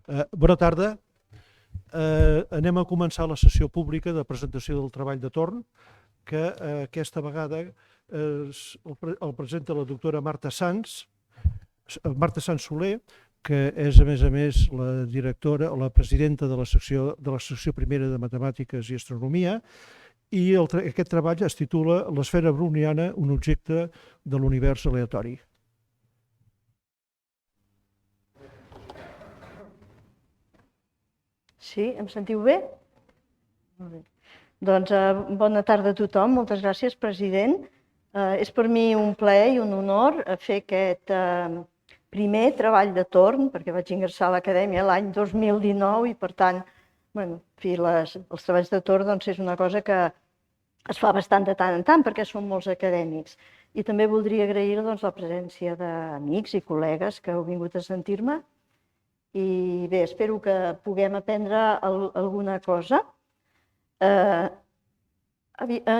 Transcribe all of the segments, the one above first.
Bona tarda. Anem a començar la sessió pública de presentació del treball de torn, que aquesta vegada el presenta la doctora Marta Sans Soler, que és a més la directora o la presidenta de la secció primera de Matemàtiques i Astronomia, i aquest treball es titula L'esfera browniana, un objecte de l'univers aleatori. Sí, em sentiu bé? Molt bé. Doncs bona tarda a tothom, moltes gràcies, president. És per mi un plaer i un honor fer aquest primer treball de torn, perquè vaig ingressar a l'acadèmia l'any 2019 i, per tant, els treballs de torn és una cosa que es fa bastant de tant en tant, perquè som molts acadèmics. I també voldria agrair la presència d'amics i col·legues que heu vingut a sentir-me. I bé, espero que puguem aprendre alguna cosa. En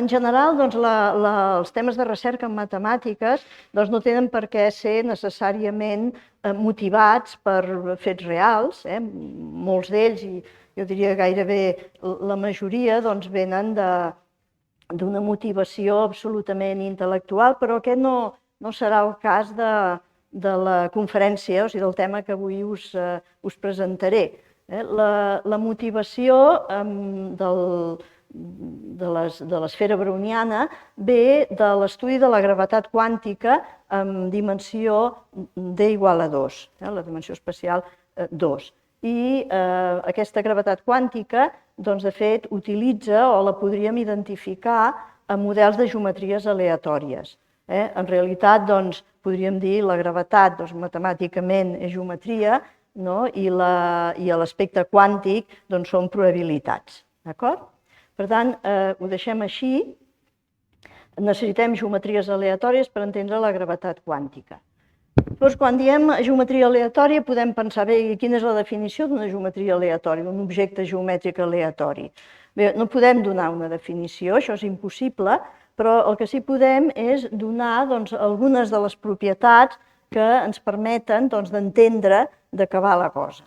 general, els temes de recerca en matemàtiques no tenen per què ser necessàriament motivats per fets reals. Molts d'ells, i jo diria gairebé la majoria, venen d'una motivació absolutament intel·lectual, però aquest no serà el cas de la conferència, o sigui, del tema que avui us presentaré. La motivació de l'esfera browniana ve de l'estudi de la gravetat quàntica amb dimensió d igual a 2, la dimensió espacial 2. I aquesta gravetat quàntica, de fet, utilitza o la podríem identificar amb models de geometries aleatòries. En realitat, podríem dir la gravetat, matemàticament és geometria, i l'aspecte quàntic són probabilitats. Per tant, ho deixem així. Necessitem geometries aleatòries per entendre la gravetat quàntica. Quan diem geometria aleatòria, podem pensar, bé, quina és la definició d'una geometria aleatòria, un objecte geomètric aleatori? Bé, no podem donar una definició, això és impossible, però el que sí que podem és donar algunes de les propietats que ens permeten d'entendre d'acabar la cosa.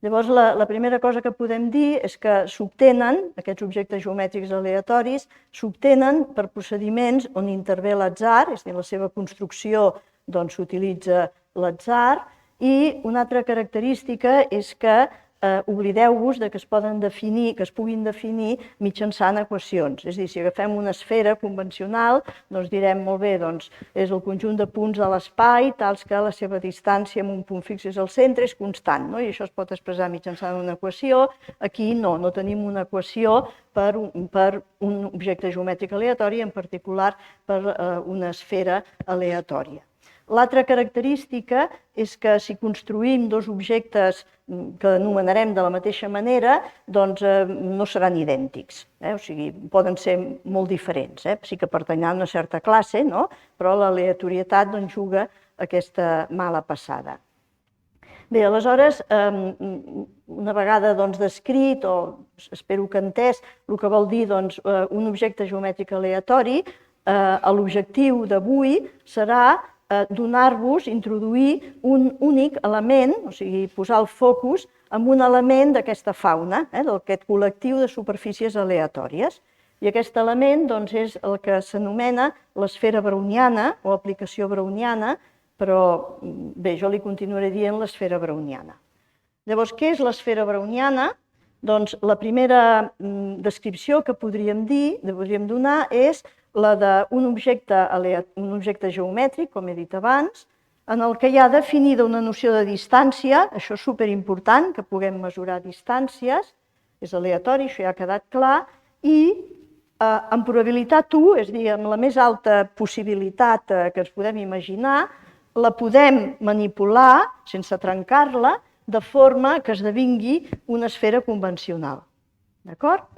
Llavors, la primera cosa que podem dir és que s'obtenen, aquests objectes geomètrics aleatoris, s'obtenen per procediments on intervé l'atzar, és a dir, la seva construcció s'utilitza l'atzar, i una altra característica és que oblideu-vos que es puguin definir mitjançant equacions. És a dir, si agafem una esfera convencional, direm, molt bé, és el conjunt de punts a l'espai, tals que la seva distància amb un punt fix és el centre, és constant, i això es pot expressar mitjançant una equació. Aquí no tenim una equació per un objecte geomètric aleatori, en particular per una esfera aleatòria. L'altra característica és que si construïm dos objectes que anomenarem de la mateixa manera, no seran idèntics, o sigui, poden ser molt diferents. Sí que pertanyen a una certa classe, però l'aleatorietat juga aquesta mala passada. Bé, aleshores, una vegada descrit, o espero que entès, el que vol dir un objecte geomètric aleatori, l'objectiu d'avui serà donar-vos, introduir un únic element, o sigui, posar el focus en un element d'aquesta fauna, d'aquest col·lectiu de superfícies aleatòries. I aquest element és el que s'anomena l'esfera browniana o aplicació browniana, però bé, jo li continuaré dient l'esfera browniana. Llavors, què és l'esfera browniana? Doncs la primera descripció que podríem donar és la d'un objecte geomètric, com he dit abans, en el que hi ha definida una noció de distància, això és superimportant, que puguem mesurar distàncies, és aleatori, això ja ha quedat clar, i amb probabilitat 1, és a dir, amb la més alta possibilitat que ens podem imaginar, la podem manipular, sense trencar-la, de forma que esdevingui una esfera convencional. D'acord?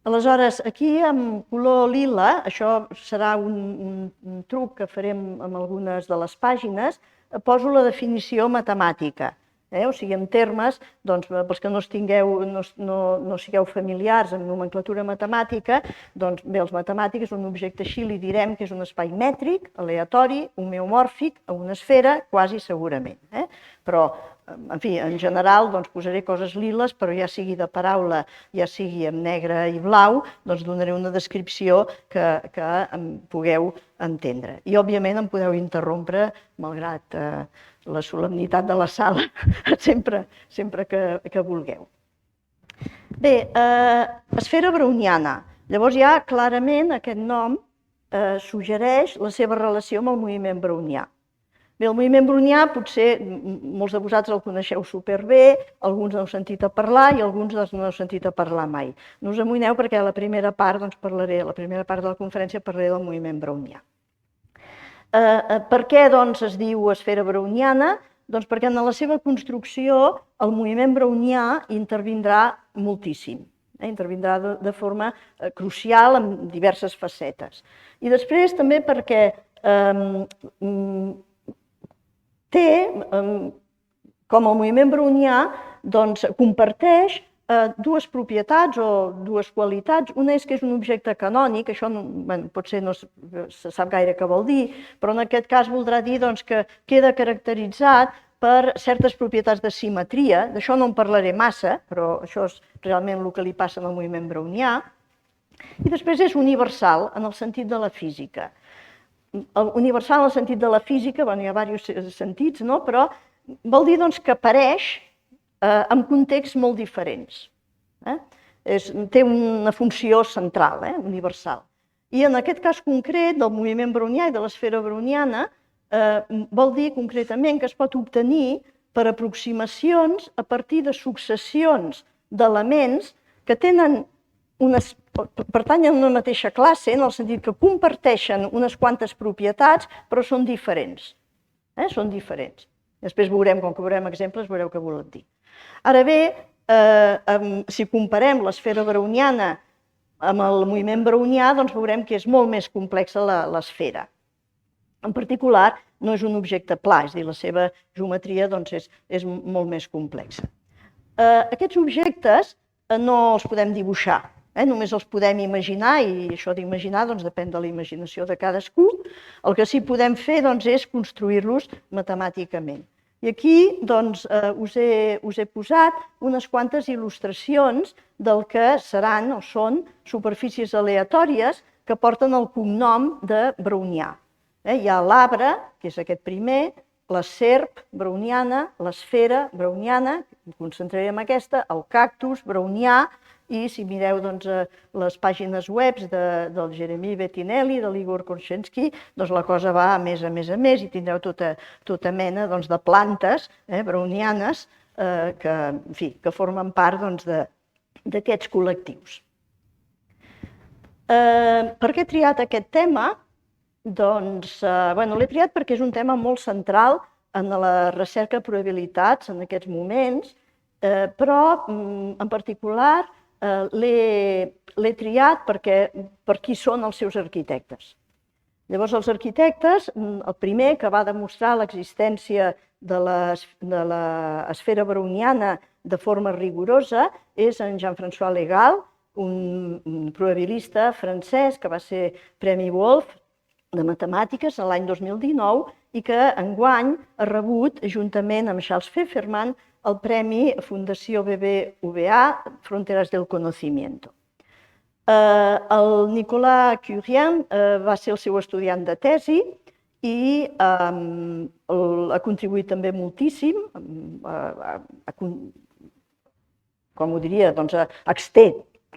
Aleshores, aquí amb color lila, això serà un truc que farem amb algunes de les pàgines, poso la definició matemàtica. O sigui, en termes, pels que no sigueu familiars amb nomenclatura matemàtica, bé, els matemàtics és un objecte així, li direm que és un espai mètric, aleatori, homeomòrfic, a una esfera, quasi segurament. però, en fi, en general, doncs posaré coses liles, però ja sigui de paraula, ja sigui en negre i blau, doncs donaré una descripció que em pugueu entendre. I, òbviament, em podeu interrompre, malgrat la solemnitat de la sala, sempre que vulgueu. Bé, esfera browniana. Llavors ja clarament aquest nom suggereix la seva relació amb el moviment brownià. Bé, el moviment brownià potser molts de vosaltres el coneixeu superbé, alguns n'heu sentit a parlar i alguns no heu sentit a parlar mai. No us amoïneu perquè a la primera part de la conferència parlaré del moviment brownià. Per què es diu esfera browniana? Doncs perquè en la seva construcció el moviment brownià intervindrà moltíssim, intervindrà de forma crucial en diverses facetes. I després també perquè té, com el moviment brownià, comparteix dues propietats o dues qualitats. Una és que és un objecte canònic, això potser no se sap gaire què vol dir, però en aquest cas voldrà dir que queda caracteritzat per certes propietats de simetria. D'això no en parlaré massa, però això és realment el que li passa al moviment brownià. I després és universal en el sentit de la física. Universal en el sentit de la física, hi ha diversos sentits, però vol dir que apareix en contexts molt diferents. Té una funció central, universal. I en aquest cas concret del moviment brownià i de l'esfera browniana vol dir concretament que es pot obtenir per aproximacions a partir de successions d'elements que pertanyen a una mateixa classe, en el sentit que comparteixen unes quantes propietats, però són diferents. Són diferents. Després veurem, com que veurem exemples, veureu què volen dir. Ara bé, si comparem l'esfera browniana amb el moviment brownià, doncs veurem que és molt més complexa l'esfera. En particular, no és un objecte pla, és a dir, la seva geometria és molt més complexa. Aquests objectes no els podem dibuixar, només els podem imaginar, i això d'imaginar depèn de la imaginació de cadascú. El que sí que podem fer és construir-los matemàticament. I aquí us he posat unes quantes il·lustracions del que seran o són superfícies aleatòries que porten el cognom de brownià. Hi ha l'arbre, que és aquest primer, la serp browniana, l'esfera browniana, em concentraré en aquesta, el cactus brownià, i si mireu les pàgines web del Jeremy Bettinelli, de l'Igor Korchenski, la cosa va a més, i tindreu tota mena de plantes brownianes que formen part d'aquests col·lectius. Per què he triat aquest tema? L'he triat perquè és un tema molt central en la recerca de probabilitats en aquests moments, però en particular l'he triat per qui són els seus arquitectes. Llavors, els arquitectes, el primer que va demostrar l'existència de l'esfera browniana de forma rigorosa és en Jean-François Legal, un probabilista francès que va ser Premi Wolf de matemàtiques l'any 2019 i que enguany ha rebut, juntament amb Charles Fefferman, el Premi Fundació BBVA Fronteras del Conocimiento. El Nicolas Curien va ser el seu estudiant de tesi i ha contribuït també moltíssim, com ho diria, a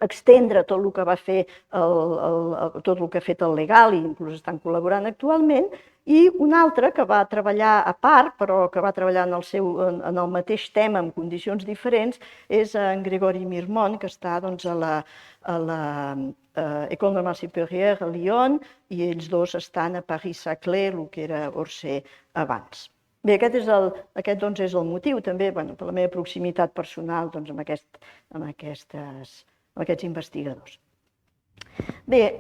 extendre tot el que va fer, tot el que ha fet el Legal, i inclús estan col·laborant actualment, i un altre que va treballar a part, però que va treballar en el mateix tema, en condicions diferents, és en Grégory Mirmont, que està a l'École Normale Supérieure a Lyon, i ells dos estan a Paris-Saclay, el que era Orsay abans. Bé, aquest és el motiu, també, per la meva proximitat personal amb aquests investigadors. Bé,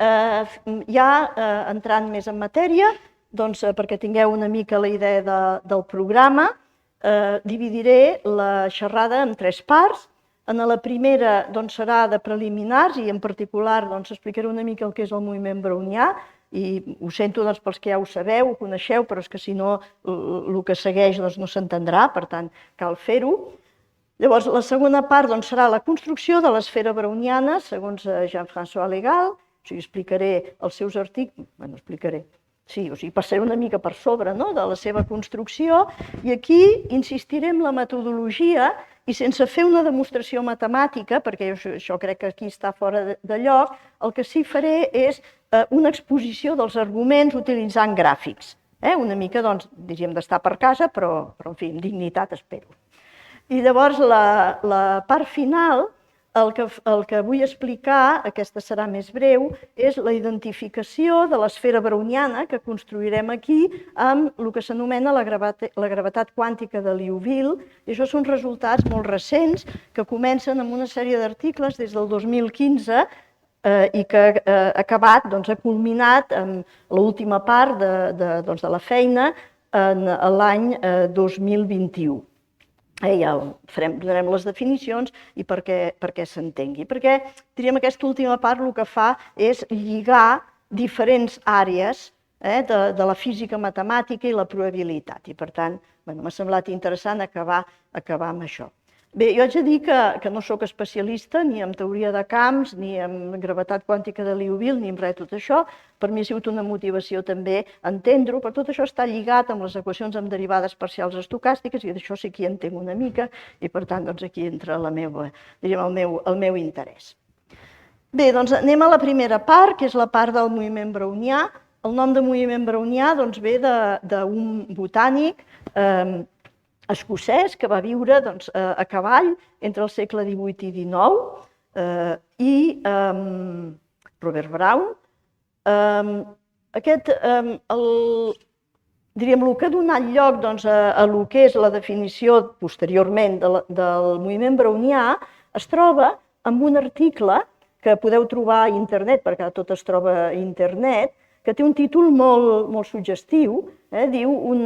ja entrant més en matèria, perquè tingueu una mica la idea del programa, dividiré la xerrada en 3 parts. En la primera serà de preliminars i en particular explicaré una mica el que és el moviment brownià i ho sento pels que ja ho sabeu, ho coneixeu, però és que si no el que segueix no s'entendrà, per tant cal fer-ho. Llavors, la segona part serà la construcció de l'esfera browniana, segons Jean-François Legal, o sigui, explicaré els seus articles, passaré una mica per sobre de la seva construcció, i aquí insistiré en la metodologia i sense fer una demostració matemàtica, perquè això crec que aquí està fora de lloc, el que sí faré és una exposició dels arguments utilitzant gràfics. Una mica, diríem, d'estar per casa, però en fi, amb dignitat, espero. I llavors la part final, el que vull explicar, aquesta serà més breu, és la identificació de l'esfera browniana que construirem aquí amb el que s'anomena la gravetat quàntica de Liouville, i això són resultats molt recents que comencen amb una sèrie d'articles des del 2015 i que ha acabat, ha culminat amb l'última part de la feina l'any 2021. Ja donarem les definicions i perquè s'entengui. Perquè, diríem, aquesta última part el que fa és lligar diferents àrees de la física matemàtica i la probabilitat. I, per tant, m'ha semblat interessant acabar amb això. Bé, jo haig de dir que no soc especialista ni en teoria de camps, ni en gravetat quàntica de Liouville, ni en res de tot això. Per mi ha sigut una motivació també entendre-ho, però tot això està lligat amb les equacions amb derivades parcials estocàstiques, i d'això sí que hi entenc una mica, i per tant aquí entra el meu interès. Bé, doncs anem a la primera part, que és la part del moviment brownià. El nom de moviment brownià ve d'un botànic escocès que va viure a cavall entre el segle XVIII i XIX, i Robert Brown. Diríem, el que ha donat lloc a el que és la definició posteriorment del moviment brownià es troba en un article que podeu trobar a internet, perquè tot es troba a internet, que té un títol molt suggestiu, diu un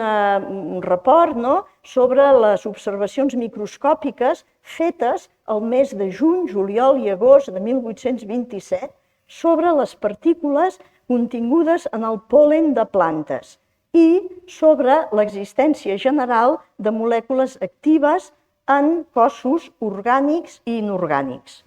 report sobre les observacions microscòpiques fetes el mes de juny, juliol i agost de 1827 sobre les partícules contingudes en el pol·len de plantes i sobre l'existència general de molècules actives en cossos orgànics i inorgànics.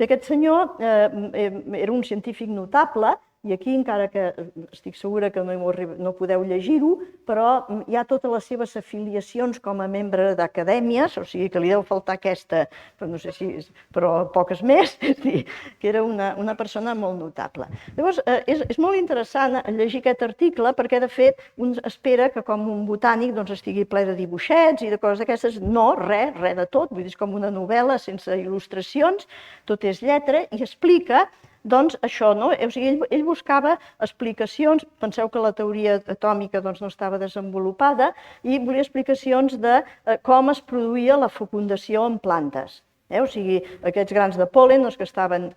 Aquest senyor era un científic notable, i aquí, encara que estic segura que no podeu llegir-ho, però hi ha totes les seves afiliacions com a membre d'acadèmies, o sigui que li deu faltar aquesta, però no sé si, però poques més, que era una persona molt notable. Llavors, és molt interessant llegir aquest article perquè, de fet, un espera que com un botànic estigui ple de dibuixets i de coses d'aquestes. No, res de tot, vull dir, és com una novel·la sense il·lustracions, tot és lletra, i explica això, o sigui, ell buscava explicacions, penseu que la teoria atòmica no estava desenvolupada, i volia explicacions de com es produïa la fecundació en plantes. O sigui, aquests grans de pol·len que estaven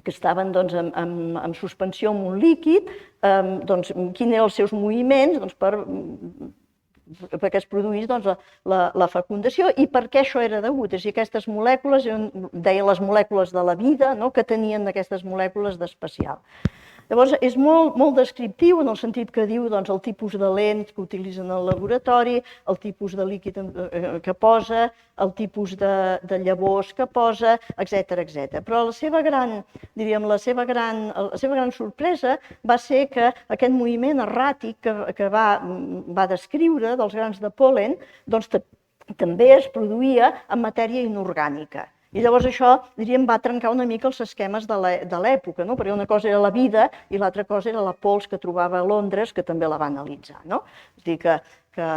en suspensió en un líquid, quins eren els seus moviments perquè es produís la fecundació i per què això era degut. És a dir, aquestes molècules, deia les molècules de la vida, que tenien aquestes molècules d'especial. Llavors, és molt descriptiu en el sentit que diu el tipus de lents que utilitzen al laboratori, el tipus de líquid que posa, el tipus de llavors que posa, etc. Però la seva gran sorpresa va ser que aquest moviment erràtic que va descriure dels grans de pol·len també es produïa en matèria inorgànica. I llavors això, diríem, va trencar una mica els esquemes de l'època, perquè una cosa era la vida i l'altra cosa era la pols que trobava a Londres, que també la va analitzar. És a dir, que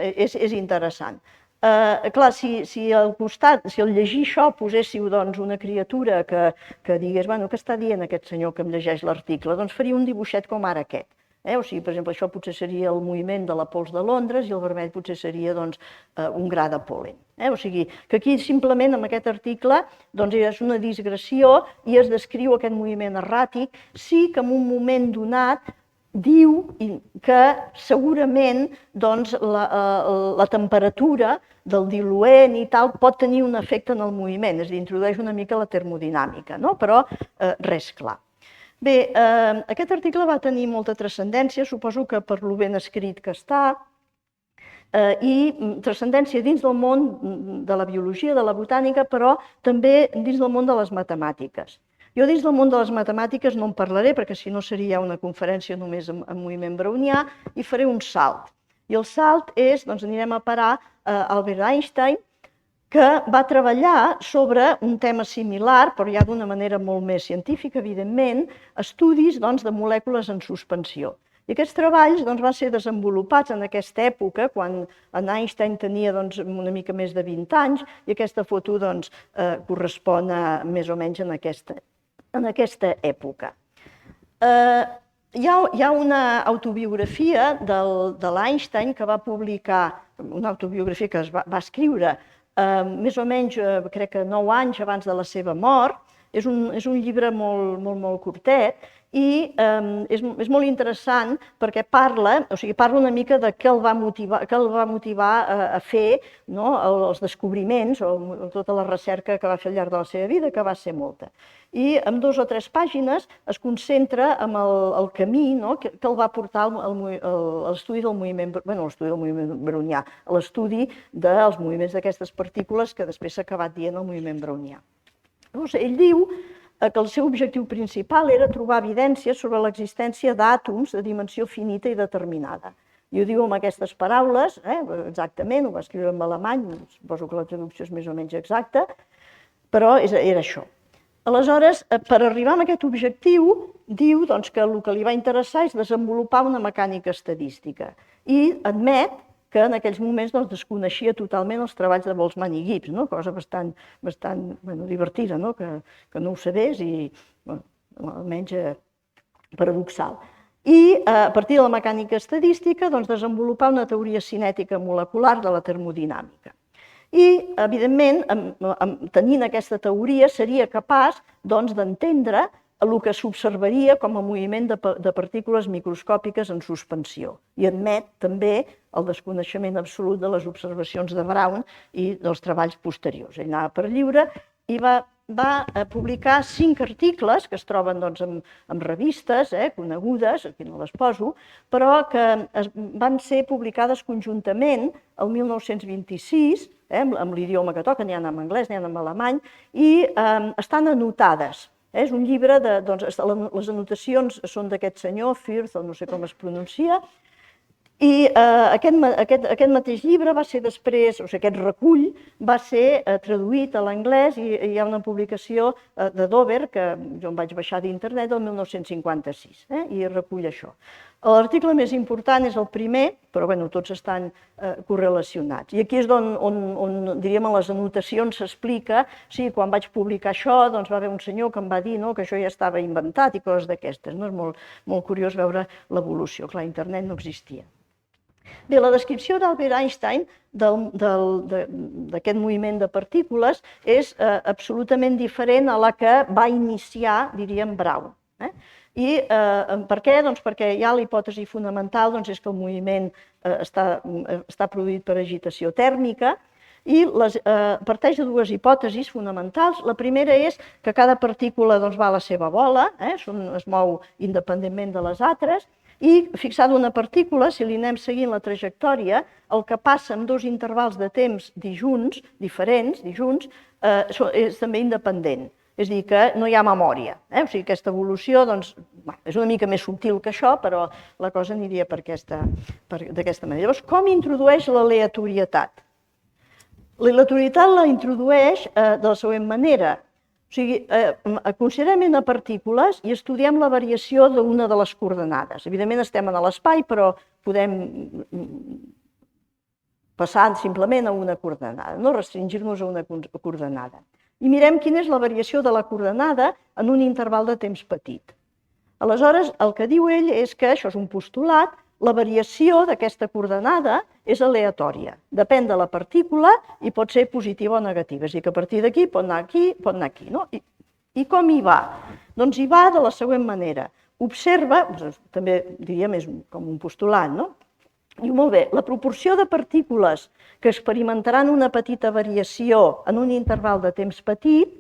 és interessant. Clar, si al costat, si al llegir això poséssiu una criatura que digués, què està dient aquest senyor que em llegeix l'article, doncs faria un dibuixet com ara aquest. O sigui, per exemple, això potser seria el moviment de la pols de Londres i el vermell potser seria un gra de pol·len. O sigui, que aquí simplement amb aquest article és una digressió i es descriu aquest moviment erràtic, sí que en un moment donat diu que segurament la temperatura del diluent i tal pot tenir un efecte en el moviment, és a dir, introdueix una mica la termodinàmica, però res clar. Bé, aquest article va tenir molta transcendència, suposo que per lo ben escrit que està, i transcendència dins del món de la biologia, de la botànica, però també dins del món de les matemàtiques. Jo dins del món de les matemàtiques no en parlaré, perquè si no seria una conferència només en moviment brownià, i faré un salt. I el salt és, doncs anirem a parar a Albert Einstein, que va treballar sobre un tema similar, però ja d'una manera molt més científica, evidentment, estudis de molècules en suspensió. I aquests treballs van ser desenvolupats en aquesta època, quan en Einstein tenia una mica més de 20 anys, i aquesta foto correspon més o menys en aquesta època. Hi ha una autobiografia de l'Einstein que va publicar, una autobiografia que es va escriure més o menys, crec que 9 anys abans de la seva mort. És un llibre molt curtet i és molt interessant perquè parla una mica de què el va motivar a fer els descobriments o tota la recerca que va fer al llarg de la seva vida, que va ser molta. I en 2 o 3 pàgines es concentra en el camí que el va portar a l'estudi del moviment brownià, a l'estudi dels moviments d'aquestes partícules que després s'ha acabat dient el moviment brownià. Ell diu que el seu objectiu principal era trobar evidències sobre l'existència d'àtoms de dimensió finita i determinada. I ho diu amb aquestes paraules, exactament, ho va escriure en alemany, suposo que la traducció és més o menys exacta, però era això. Aleshores, per arribar a aquest objectiu, diu que el que li va interessar és desenvolupar una mecànica estadística i admet que en aquells moments desconeixia totalment els treballs de Boltzmann i Gibbs, cosa bastant divertida, que no ho sabés i almenys paradoxal. I a partir de la mecànica estadística desenvolupar una teoria cinètica molecular de la termodinàmica. I, evidentment, tenint aquesta teoria, seria capaç d'entendre el que s'observaria com a moviment de partícules microscòpiques en suspensió. I admet també el desconeixement absolut de les observacions de Brown i dels treballs posteriors. Ell anava per lliure i va publicar 5 articles que es troben en revistes conegudes, aquí no les poso, però que van ser publicades conjuntament el 1926, amb l'idioma que toca, n'hi ha en anglès, n'hi ha en alemany, i estan anotades. És un llibre, les anotacions són d'aquest senyor, Firth, o no sé com es pronuncia, i aquest mateix llibre va ser després, aquest recull, va ser traduït a l'anglès i hi ha una publicació de Dover, que jo em vaig baixar d'internet, del 1956, i recull això. L'article més important és el primer, però tots estan correlacionats. I aquí és on, diríem, en les anotacions s'explica, sí, quan vaig publicar això, va haver un senyor que em va dir que això ja estava inventat i coses d'aquestes. És molt curiós veure l'evolució, clar, internet no existia. Bé, la descripció d'Albert Einstein d'aquest moviment de partícules és absolutament diferent a la que va iniciar, diríem, Brown. I per què? Doncs perquè ja la hipòtesi fonamental és que el moviment està produït per agitació tèrmica i parteix de 2 hipòtesis fonamentals. La primera és que cada partícula va a la seva bola, es mou independentment de les altres, i fixada una partícula, si li anem seguint la trajectòria, el que passa en 2 intervals de temps diferents, és també independent. És a dir, que no hi ha memòria. O sigui, aquesta evolució és una mica més subtil que això, però la cosa aniria d'aquesta manera. Llavors, com introdueix l'aleatorietat? L'aleatorietat la introdueix de la següent manera. O sigui, considerem una partícules i estudiem la variació d'una de les coordenades. Evidentment estem en l'espai, però podem passar simplement a una coordenada, no restringir-nos a una coordenada. I mirem quina és la variació de la coordenada en un interval de temps petit. Aleshores, el que diu ell és que, això és un postulat, la variació d'aquesta coordenada és aleatòria. Depèn de la partícula i pot ser positiva o negativa. És a dir, que a partir d'aquí pot anar aquí, pot anar aquí. I com hi va? Doncs hi va de la següent manera. Observa, també diríem és com un postulat, no? Diu, molt bé, la proporció de partícules que experimentaran una petita variació en un interval de temps petit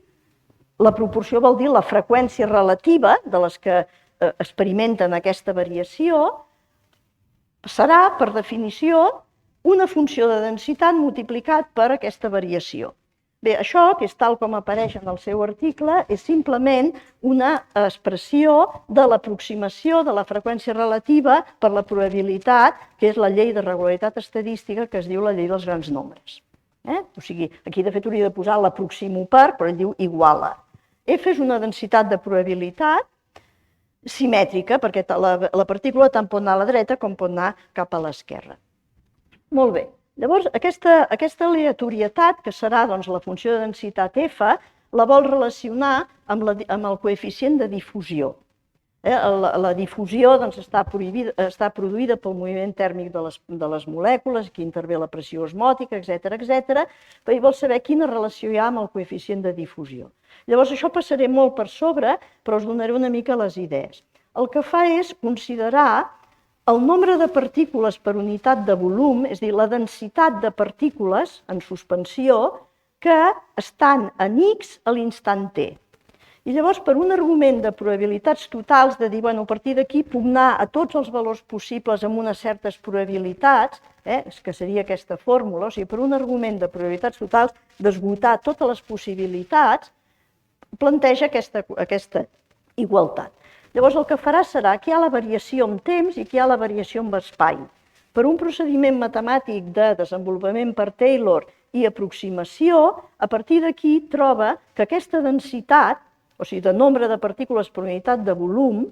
La proporció vol dir la freqüència relativa de les que experimenten aquesta variació, serà, per definició, una funció de densitat multiplicat per aquesta variació. Bé, això, que és tal com apareix en el seu article, és simplement una expressió de l'aproximació de la freqüència relativa per la probabilitat, que és la llei de regularitat estadística que es diu la llei dels grans nombres. O sigui, aquí de fet hauria de posar l'aproximo per, però ell diu igual a. F és una densitat de probabilitat simètrica, perquè la partícula tant pot anar a la dreta com pot anar cap a l'esquerra. Molt bé. Llavors, aquesta aleatorietat, que serà la funció de densitat f, la vol relacionar amb el coeficient de difusió. La difusió està produïda pel moviment tèrmic de les molècules, aquí intervé la pressió osmòtica, etc. I vol saber quina relació hi ha amb el coeficient de difusió. Llavors, això passaré molt per sobre, però us donaré una mica les idees. El que fa és considerar el nombre de partícules per unitat de volum, és a dir, la densitat de partícules en suspensió que estan en X a l'instant T. I llavors, per un argument de probabilitats totals, de dir, a partir d'aquí puc anar a tots els valors possibles amb unes certes probabilitats, que seria aquesta fórmula, o sigui, per un argument de probabilitats totals, d'esgotar totes les possibilitats, planteja aquesta igualtat. Llavors, el que farà serà que hi ha la variació en temps i que hi ha la variació en espai. Per un procediment matemàtic de desenvolupament per Taylor i aproximació, a partir d'aquí troba que aquesta densitat, o sigui, de nombre de partícules per unitat de volum,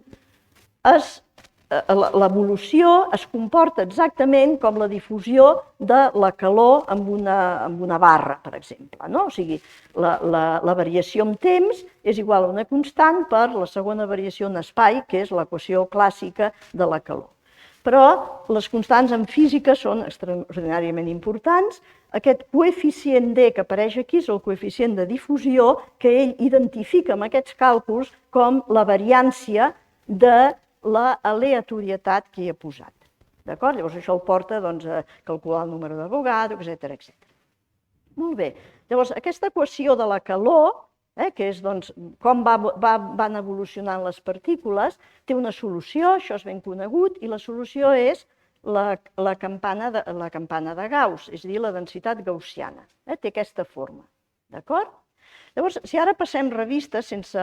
l'evolució es comporta exactament com la difusió de la calor amb una barra, per exemple. O sigui, la variació en temps és igual a una constant per la segona variació en espai, que és l'equació clàssica de la calor. Però les constants en física són extraordinàriament importants. Aquest coeficient D que apareix aquí és el coeficient de difusió que ell identifica amb aquests càlculs com la variància de l'aleatorietat que hi ha posat. D'acord? Llavors això el porta a calcular el número d'Avogadro, etc. Molt bé. Llavors aquesta equació de la calor, que és com van evolucionant les partícules, té una solució, això és ben conegut, i la solució és la campana de Gauss, és a dir, la densitat gaussiana. Té aquesta forma. D'acord? Llavors, si ara passem revista, sense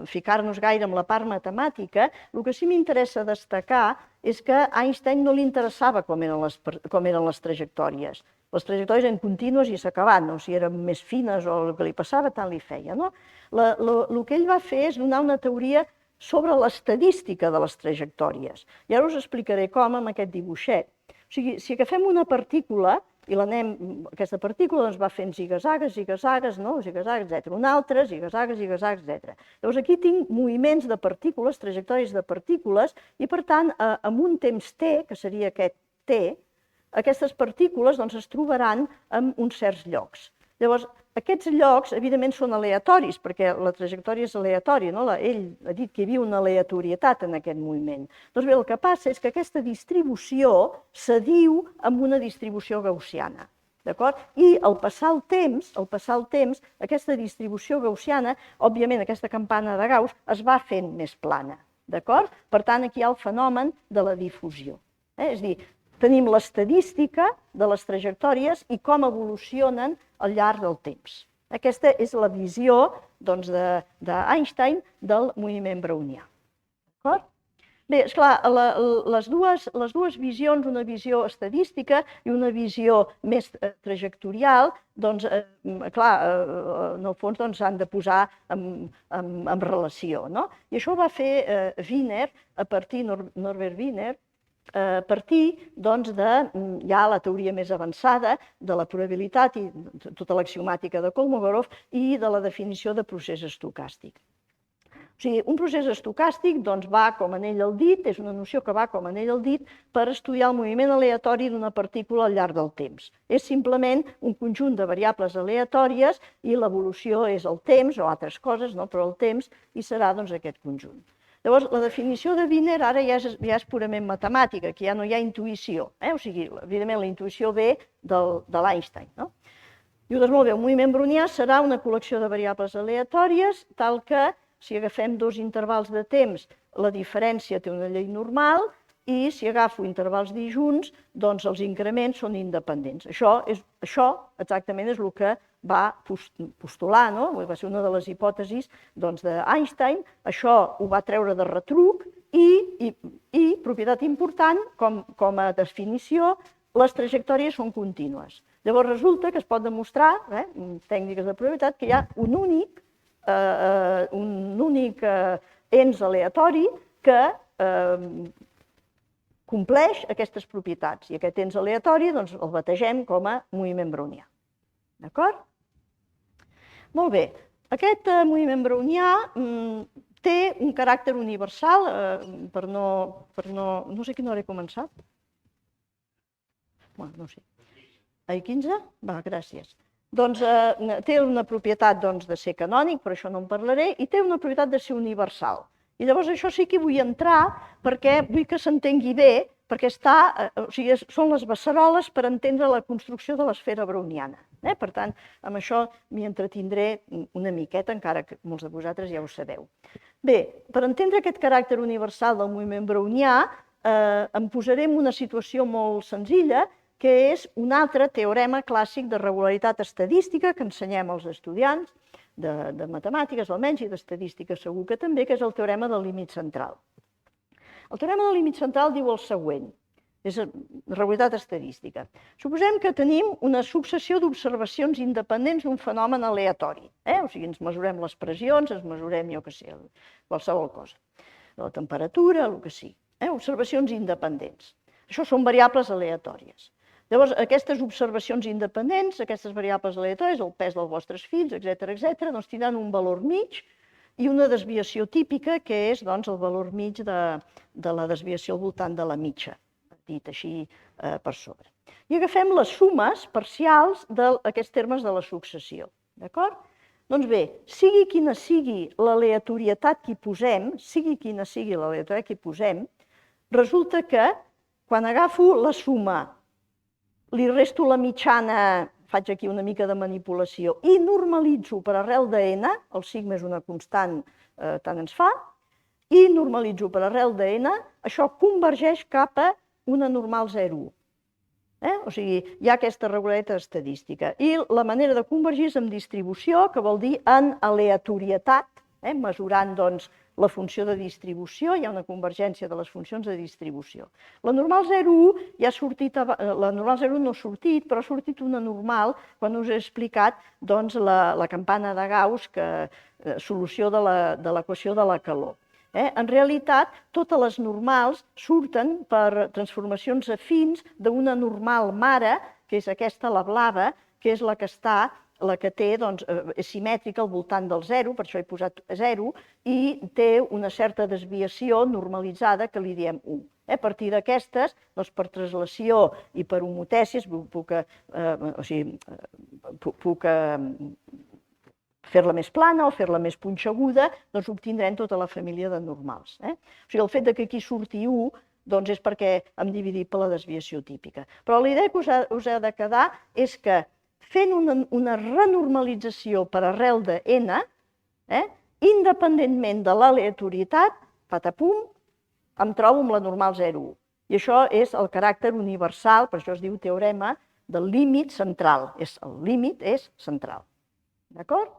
ficar-nos gaire en la part matemàtica, el que sí m'interessa destacar és que a Einstein no li interessava com eren les trajectòries. Les trajectòries eren contínues i s'ha acabat, si eren més fines o el que li passava tant li feia. El que ell va fer és donar una teoria sobre l'estadística de les trajectòries. I ara us explicaré com amb aquest dibuixet. O sigui, si agafem una partícula, i aquesta partícula va fent ziga-zagues, etc. Una altra, ziga-zagues, etc. Llavors aquí tinc moviments de partícules, trajectòries de partícules, i per tant, amb un temps t, que seria aquest t, aquestes partícules es trobaran en uns certs llocs. Llavors, aquests llocs, evidentment, són aleatoris, perquè la trajectòria és aleatòria. Ell ha dit que hi havia una aleatorietat en aquest moviment. Doncs bé, el que passa és que aquesta distribució s'adiu amb una distribució gaussiana. I al passar el temps, aquesta distribució gaussiana, òbviament, aquesta campana de Gauss, es va fent més plana. Per tant, aquí hi ha el fenomen de la difusió. És a dir, tenim l'estadística de les trajectòries i com evolucionen al llarg del temps. Aquesta és la visió d'Einstein del moviment brownià. Bé, esclar, les dues visions, una visió estadística i una visió més trajectorial, clar, en el fons s'han de posar en relació. I això ho va fer Wiener, Norbert Wiener, a partir de ja la teoria més avançada de la probabilitat i tota l'axiomàtica de Kolmogorov i de la definició de procés estocàstic. O sigui, un procés estocàstic va com anell al dit, és una noció que va com anell al dit per estudiar el moviment aleatori d'una partícula al llarg del temps. És simplement un conjunt de variables aleatòries i l'evolució és el temps o altres coses, però el temps i serà aquest conjunt. Llavors, la definició de Wiener ara ja és purament matemàtica, que ja no hi ha intuïció. O sigui, evidentment, la intuïció ve de l'Einstein. Llavors, aquí tenim un moviment, que és el moviment aleatori d'una partícula al llarg del temps. És simplement un conjunt de variables aleatòries i l'evolució és el temps o altres coses, però el temps i serà aquest conjunt. Llavors, la definició de Wiener ara ja és purament matemàtica, que ja no hi ha intuïció. O sigui, evidentment, la intuïció ve de l'Einstein. Diu, molt bé, un moviment brownià serà una col·lecció de variables aleatòries, tal que, si agafem dos intervals de temps, la diferència té una llei normal, i si agafo intervals disjunts, doncs els increments són independents. Això exactament és el que va postular, va ser una de les hipòtesis d'Einstein, això ho va treure de retruc i, propietat important, com a definició, les trajectòries són contínues. Llavors resulta que es pot demostrar, amb tècniques de probabilitat, que hi ha un únic ens aleatori que compleix aquestes propietats. I aquest ens aleatori el bategem com a moviment brownià. D'acord? Molt bé. Aquest moviment brownià té un caràcter universal, no sé a quina hora he començat. No sé. A 15? Va, gràcies. Doncs té una propietat de ser canònic, però això no en parlaré, i té una propietat de ser universal. I llavors això sí que hi vull entrar perquè vull que s'entengui bé, perquè són les beceroles per entendre la construcció de l'esfera browniana. Per tant, amb això m'hi entretindré una miqueta, encara que molts de vosaltres ja ho sabeu. Bé, per entendre aquest caràcter universal del moviment brownià, em posaré en una situació molt senzilla, que és un altre teorema clàssic de regularitat estadística que ensenyem als estudiants de matemàtiques, almenys, i d'estadística segur que també, que és el teorema del límit central. El teorema del límit central diu el següent, és regularitat estadística. Suposem que tenim una successió d'observacions independents d'un fenomen aleatori. O sigui, ens mesurem les pressions, ens mesurem, jo què sé, qualsevol cosa. La temperatura, el que sigui. Observacions independents. Això són variables aleatòries. Llavors, aquestes observacions independents, aquestes variables aleatòries, el pes dels vostres fills, etc., doncs tindran un valor mig i una desviació típica, que és el valor mig de la desviació al voltant de la mitja, dit així per sobre. I agafem les sumes parcials d'aquests termes de la successió. D'acord? Doncs bé, sigui quina sigui l'aleatorietat que hi posem, resulta que quan agafo la suma, li resto la mitjana, faig aquí una mica de manipulació, i normalitzo per arrel de n, el sigma és una constant, tant ens fa, i normalitzo per arrel de n, això convergeix cap a una normal 0,1. O sigui, hi ha aquesta regularitat estadística. I la manera de convergir és amb distribució, que vol dir en aleatorietat, mesurant la funció de distribució, hi ha una convergència de les funcions de distribució. La normal 0,1 ja ha sortit, la normal 0,1 no ha sortit, però ha sortit una normal quan us he explicat la campana de Gauss, solució de l'equació de la calor. En realitat, totes les normals surten per transformacions afins d'una normal mare, que és aquesta, la blava, que és la que té, és simètrica al voltant del 0, per això he posat 0, i té una certa desviació normalitzada que li diem 1. A partir d'aquestes, per translació i per homotècies, puc fer-la més plana o fer-la més punxeguda, doncs obtindrem tota la família de normals. O sigui, el fet que aquí surti 1 és perquè hem dividit per la desviació típica. Però la idea que us ha de quedar és que fent una renormalització per arrel de n, independentment de l'aleatorietat, patapum, em trobo amb la normal 0,1. I això és el caràcter universal, per això es diu teorema del límit central. El límit és central. D'acord?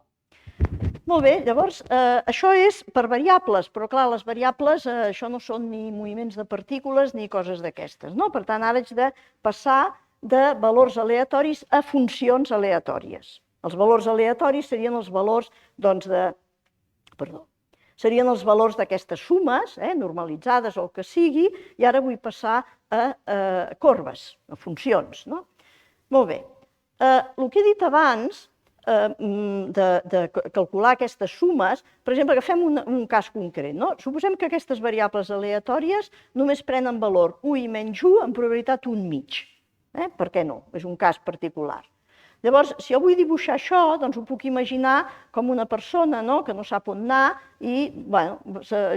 Molt bé, llavors, això és per variables, però clar, les variables, això no són ni moviments de partícules ni coses d'aquestes. Per tant, ara haig de passar de valors aleatoris a funcions aleatòries. Els valors aleatoris serien els valors serien els valors d'aquestes sumes, normalitzades o el que sigui, i ara vull passar a corbes, a funcions. Molt bé. El que he dit abans, de calcular aquestes sumes, per exemple, agafem un cas concret. Suposem que aquestes variables aleatòries només prenen valor 1 i menys 1 amb probabilitat 1 mig. Per què no? És un cas particular. Llavors, si jo vull dibuixar això, doncs ho puc imaginar com una persona que no sap on anar i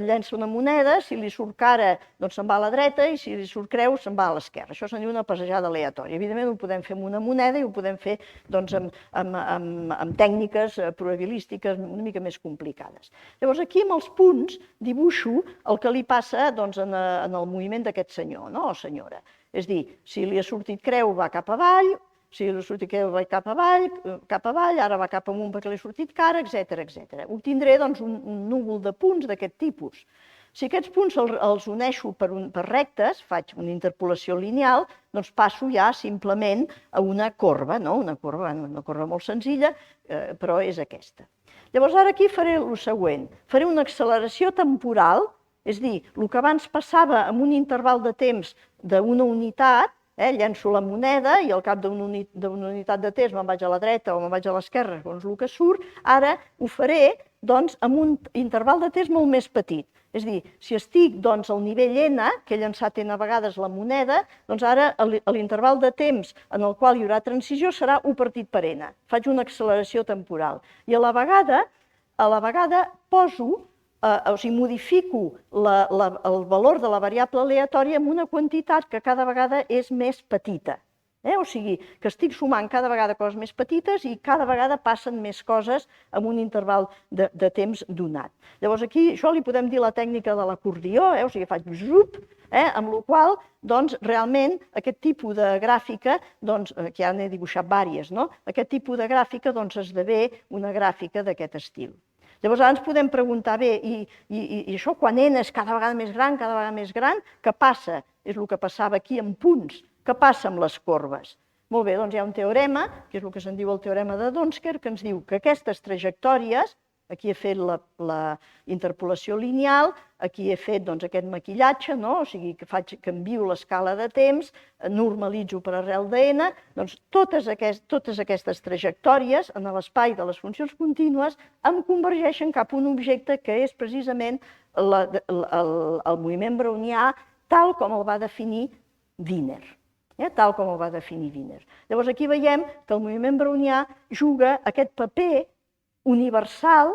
llença una moneda, si li surt cara doncs se'n va a la dreta i si li surt creu se'n va a l'esquerra. Això se'n diu una passejada aleatòria. Evidentment ho podem fer amb una moneda i ho podem fer amb tècniques probabilístiques una mica més complicades. Llavors aquí amb els punts dibuixo el que li passa en el moviment d'aquest senyor o senyora. És a dir, si li ha sortit creu va cap avall, si li ha sortit creu va cap avall, ara va cap amunt perquè li ha sortit cara, etc. Obtindré un núvol de punts d'aquest tipus. Si aquests punts els uneixo per rectes, faig una interpolació lineal, doncs passo ja simplement a una corba, una corba molt senzilla, però és aquesta. Llavors ara aquí faré el següent, faré una acceleració temporal, és a dir, el que abans passava en un interval de temps d'una unitat, llenço la moneda i al cap d'una unitat de temps me'n vaig a la dreta o me'n vaig a l'esquerra, segons el que surt, ara ho faré amb un interval de temps molt més petit. És a dir, si estic al nivell n, que he llançat n vegades la moneda, doncs ara l'interval de temps en el qual hi haurà transició serà 1 partit per n. Faig una acceleració temporal. I a la vegada poso, modifico el valor de la variable aleatòria amb una quantitat que cada vegada és més petita. O sigui, que estic sumant cada vegada coses més petites i cada vegada passen més coses en un interval de temps donat. Llavors aquí això li podem dir la tècnica de l'acordió, o sigui, faig zup, amb la qual cosa, realment, aquest tipus de gràfica, que ja n'he dibuixat diverses, aquest tipus de gràfica esdevé una gràfica d'aquest estil. Llavors ara ens podem preguntar, bé, i això quan n és cada vegada més gran, què passa? És el que passava aquí amb punts. Què passa amb les corbes? Molt bé, doncs hi ha un teorema, que és el que se'n diu el teorema de Donsker, que ens diu que aquestes trajectòries, aquí he fet la interpolació lineal, aquí he fet aquest maquillatge, o sigui, que canvio l'escala de temps, normalitzo per arrel de n, doncs totes aquestes trajectòries en l'espai de les funcions contínues em convergeixen cap a un objecte que és precisament el moviment brownià tal com el va definir Wiener. Llavors aquí veiem que el moviment brownià juga aquest paper universal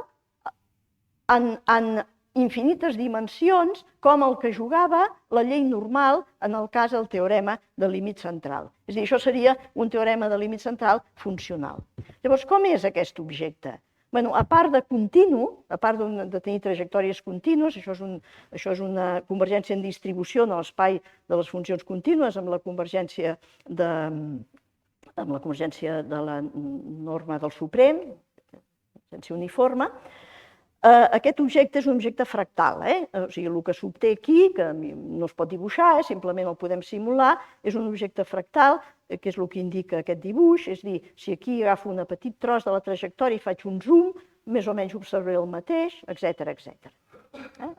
en infinites dimensions com el que jugava la llei normal en el cas del teorema de límit central. És a dir, això seria un teorema de límit central funcional. Llavors, com és aquest objecte? A part de continu, a part de tenir trajectòries contínues, això és una convergència en distribució en l'espai de les funcions contínues amb la convergència de la norma del Suprem, convergència uniforme. Aquest objecte és un objecte fractal, o sigui, el que s'obté aquí, que no es pot dibuixar, simplement el podem simular, és un objecte fractal, que és el que indica aquest dibuix, és a dir, si aquí agafo un petit tros de la trajectòria i faig un zoom, més o menys observaré el mateix, etc.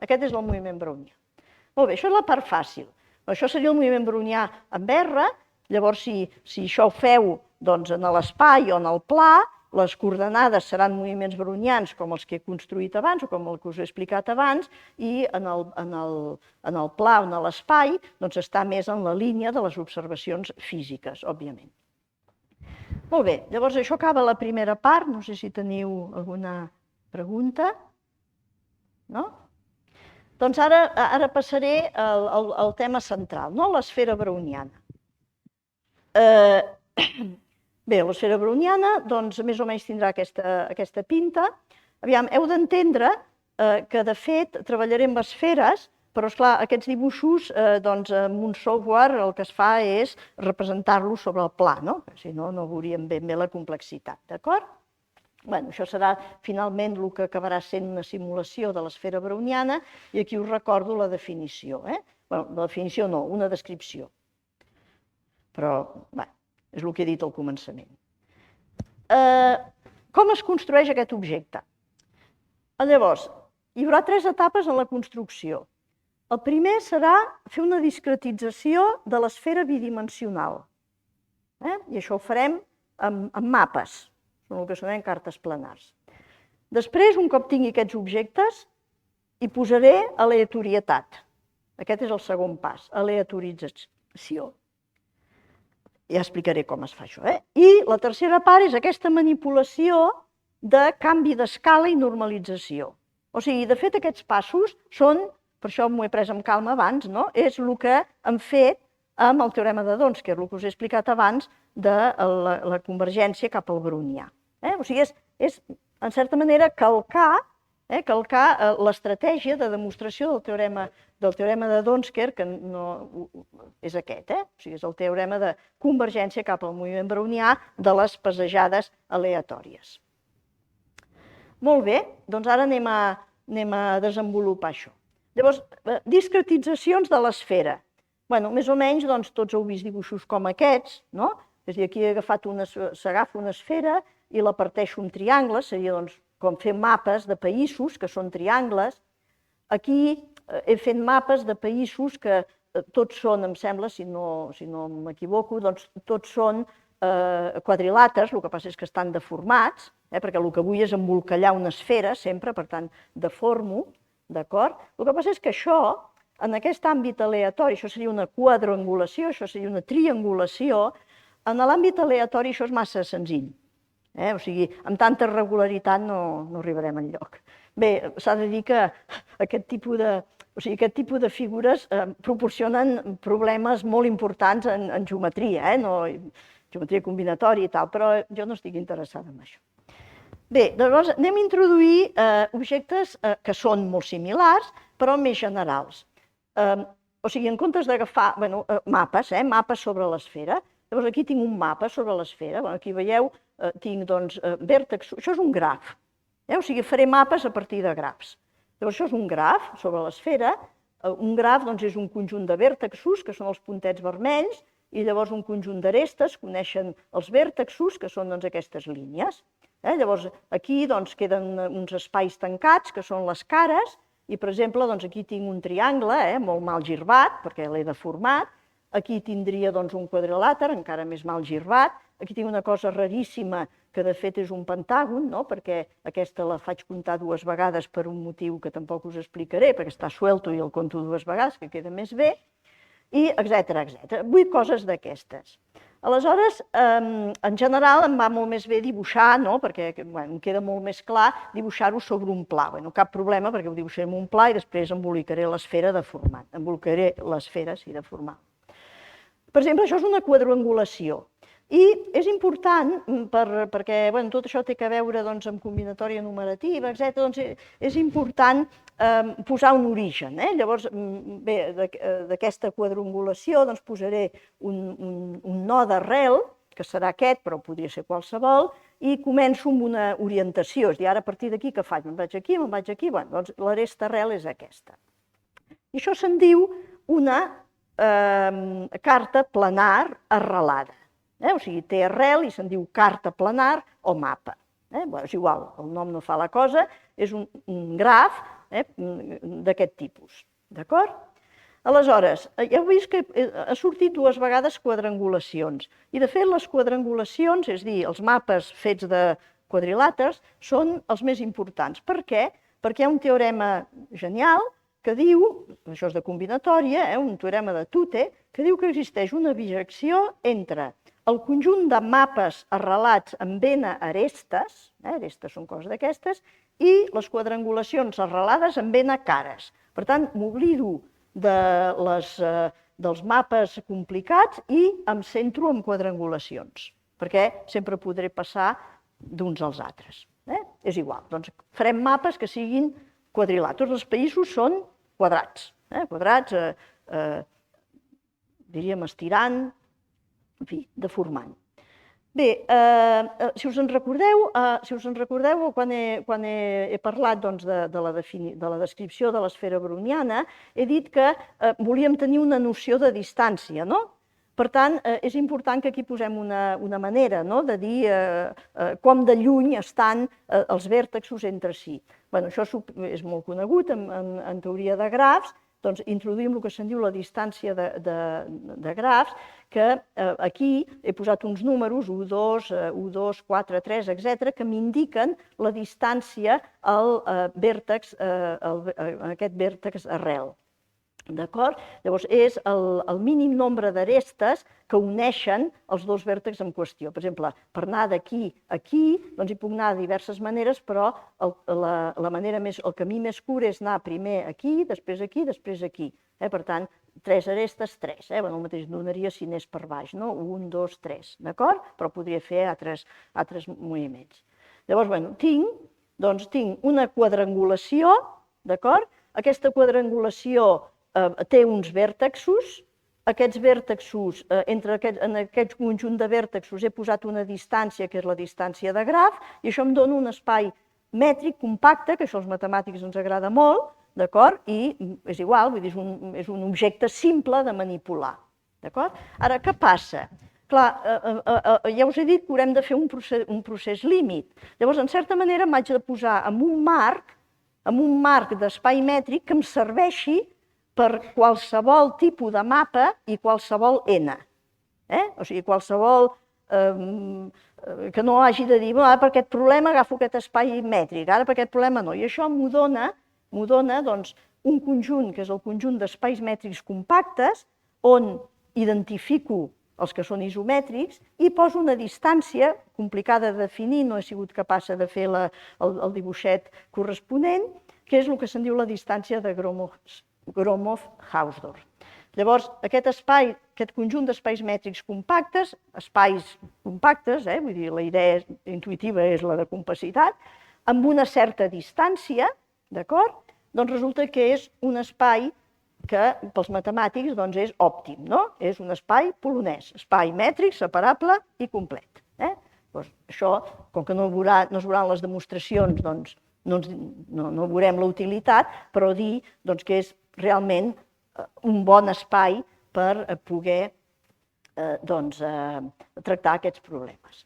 Aquest és el moviment brownià. Molt bé, això és la part fàcil. Això seria el moviment brownià amb R, llavors si això ho feu en l'espai o en el pla, les coordenades seran moviments brownians com els que he construït abans o com el que us he explicat abans i en el pla o en l'espai està més en la línia de les observacions físiques, òbviament. Molt bé, llavors això acaba la primera part, no sé si teniu alguna pregunta. No? Doncs ara passaré al tema central, l'esfera browniana. Bé, l'esfera browniana, doncs, més o menys tindrà aquesta pinta. Aviam, heu d'entendre que, de fet, treballaré amb esferes, però, esclar, aquests dibuixos, amb un software el que es fa és representar-los sobre el pla, si no, no veuríem ben bé la complexitat, d'acord? Bé, això serà, finalment, el que acabarà sent una simulació de l'esfera browniana i aquí us recordo la definició. Bé, la definició no, una descripció. Però, bé, és el que he dit al començament. Com es construeix aquest objecte? Llavors, hi haurà 3 etapes en la construcció. El primer serà fer una discretització de l'esfera bidimensional. I això ho farem amb mapes, són el que s'anomenen cartes planars. Després, un cop tingui aquests objectes, hi posaré aleatorietat. Aquest és el segon pas, aleatorització. Ja explicaré com es fa això. I la tercera part és aquesta manipulació de canvi d'escala i normalització. O sigui, de fet, aquests passos són, per això m'ho he pres amb calma abans, és el que hem fet amb el teorema de Dons, que és el que us he explicat abans de la convergència cap al brownià. O sigui, és en certa manera calcar l'estratègia de demostració del teorema de Donsker, que és aquest, o sigui, és el teorema de convergència cap al moviment brownià de les passejades aleatòries. Molt bé, doncs ara anem a desenvolupar això. Llavors, discretitzacions de l'esfera. Bé, més o menys tots heu vist dibuixos com aquests, no? És a dir, aquí s'agafa una esfera i la parteixo en triangles, seria com fer mapes de països que són triangles. Aquí he fet mapes de països que tots són, em sembla, si no m'equivoco, doncs tots són quadrilàters, el que passa és que estan deformats, perquè el que vull és embolcallar una esfera sempre, per tant, deformo, d'acord? El que passa és que això, en aquest àmbit aleatori, això seria una quadrangulació, això seria una triangulació, en l'àmbit aleatori això és massa senzill. O sigui, amb tanta regularitat no arribarem enlloc. Bé, s'ha de dir que aquest tipus de figures proporcionen problemes molt importants en geometria, geometria combinatòria i tal, però jo no estic interessada en això. Bé, llavors anem a introduir objectes que són molt similars, però més generals. O sigui, en comptes d'agafar mapes sobre l'esfera, llavors aquí tinc un mapa sobre l'esfera, aquí veieu, tinc vèrtexs, això és un graf, o sigui, faré mapes a partir de grafs. Llavors això és un graf sobre l'esfera, un graf és un conjunt de vèrtexos, que són els puntets vermells, i llavors un conjunt d'arestes, coneixen els vèrtexos, que són aquestes línies. Llavors aquí queden uns espais tancats, que són les cares, i per exemple aquí tinc un triangle molt mal girbat, perquè l'he deformat, aquí tindria un quadrilàter, encara més mal girbat, aquí tinc una cosa raríssima, que de fet és un pentàgon, perquè aquesta la faig comptar 2 vegades per un motiu que tampoc us explicaré, perquè està suelto i el conto 2 vegades, que queda més bé, i etcètera. Vull coses d'aquestes. Aleshores, en general em va molt més bé dibuixar, perquè em queda molt més clar dibuixar-ho sobre un pla. Cap problema, perquè ho dibuixaré en un pla i després embolicaré l'esfera deformant. Embolicaré l'esfera, sí, deformant. Per exemple, això és una quadrangulació. I és important, perquè tot això té a veure amb combinatòria numerativa, etc. És important posar un origen. Llavors, bé, d'aquesta quadrangulació posaré un node d'arrel, que serà aquest, però podria ser qualsevol, i començo amb una orientació. És a dir, ara a partir d'aquí què faig? Me'n vaig aquí, me'n vaig aquí? Doncs l'aresta arrel és aquesta. I això se'n diu una carta planar arrelada. O sigui, té arrel i se'n diu carta planar o mapa. És igual, el nom no fa la cosa, és un graf d'aquest tipus. D'acord? Aleshores, ja heu vist que ha sortit 2 vegades quadrangulacions. I de fet, les quadrangulacions, és a dir, els mapes fets de quadrilàters, són els més importants. Per què? Perquè hi ha un teorema genial que diu, això és de combinatòria, un teorema de Tute, que diu que existeix una bijecció entre el conjunt de mapes arrelats amb n arestes, arestes són coses d'aquestes, i les quadrangulacions arrelades amb n cares. Per tant, m'oblido dels mapes complicats i em centro en quadrangulacions, perquè sempre podré passar d'uns als altres. És igual, doncs farem mapes que siguin quadrilàters. Tots els països són quadrats, quadrats, diríem estirant, en fi, deformant. Bé, si us en recordeu, quan he parlat de la descripció de l'esfera browniana, he dit que volíem tenir una noció de distància, no? Per tant, és important que aquí posem una manera de dir com de lluny estan els vèrtexos entre si. Això és molt conegut en teoria de grafs, doncs introduïm el que se'n diu la distància de grafs, que aquí he posat uns números, 1, 2, 1, 2, 4, 3, etc., que m'indiquen la distància al vèrtex, aquest vèrtex arrel. D'acord? Llavors, és el mínim nombre d'arestes que uneixen els dos vèrtexs en qüestió. Per exemple, per anar d'aquí a aquí, doncs hi puc anar de diverses maneres, però el camí més curt és anar primer aquí, després aquí. Per tant, 3 arestes, 3. El mateix donaria si anés per baix, no? 1, 2, 3, d'acord? Però podria fer altres moviments. Llavors, tinc una quadrangulació, d'acord? Aquesta quadrangulació té uns vèrtexos, aquests vèrtexos, en aquest conjunt de vèrtexos he posat una distància, que és la distància de graf, i això em dona un espai mètric compacte, que això als matemàtics ens agrada molt, d'acord? I és igual, vull dir, és un objecte simple de manipular, d'acord? Ara, què passa? Clar, ja us he dit que haurem de fer un procés límit. Llavors, en certa manera, m'haig de posar en un marc d'espai mètric que em serveixi per qualsevol tipus de mapa i qualsevol n. O sigui, qualsevol que no hagi de dir, ara per aquest problema agafo aquest espai mètric, ara per aquest problema no. I això m'ho dona un conjunt, que és el conjunt d'espais mètrics compactes, on identifico els que són isomètrics i poso una distància complicada de definir, no he sigut capaç de fer el dibuixet corresponent, que és el que se'n diu la distància de Gromov-Hausdorff. Llavors, aquest conjunt d'espais mètrics compactes, vull dir, la idea intuïtiva és la de compacitat, amb una certa distància, d'acord? Doncs resulta que és un espai que pels matemàtics és òptim, no? És un espai polonès, espai mètric, separable i complet. Això, com que no es veuran les demostracions, no veurem la utilitat, però dir que és realment un bon espai per poder tractar aquests problemes.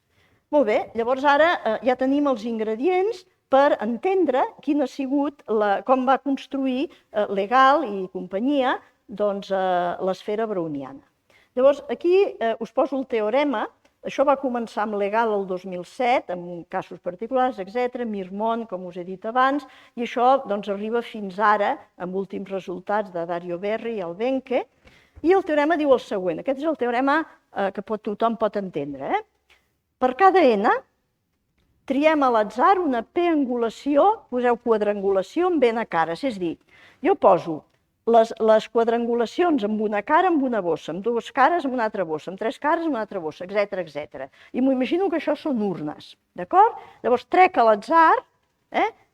Molt bé, llavors ara ja tenim els ingredients per entendre quin ha sigut, com va construir Legall i companyia l'esfera browniana. Llavors, aquí us poso el teorema. Això va començar amb Legall el 2007, amb casos particulars, etc., Mirmont, com us he dit abans, i això arriba fins ara, amb últims resultats de Dario Berri i Albenque, i el teorema diu el següent. Aquest és el teorema que tothom pot entendre. Per cada n, triem a l'atzar una p-angulació, poseu quadrangulació amb n cares, és a dir, jo poso les quadrangulacions amb una cara, amb una bossa, amb dues cares, amb una altra bossa, amb tres cares, amb una altra bossa, etc. I m'imagino que això són urnes, d'acord? Llavors trec a l'atzar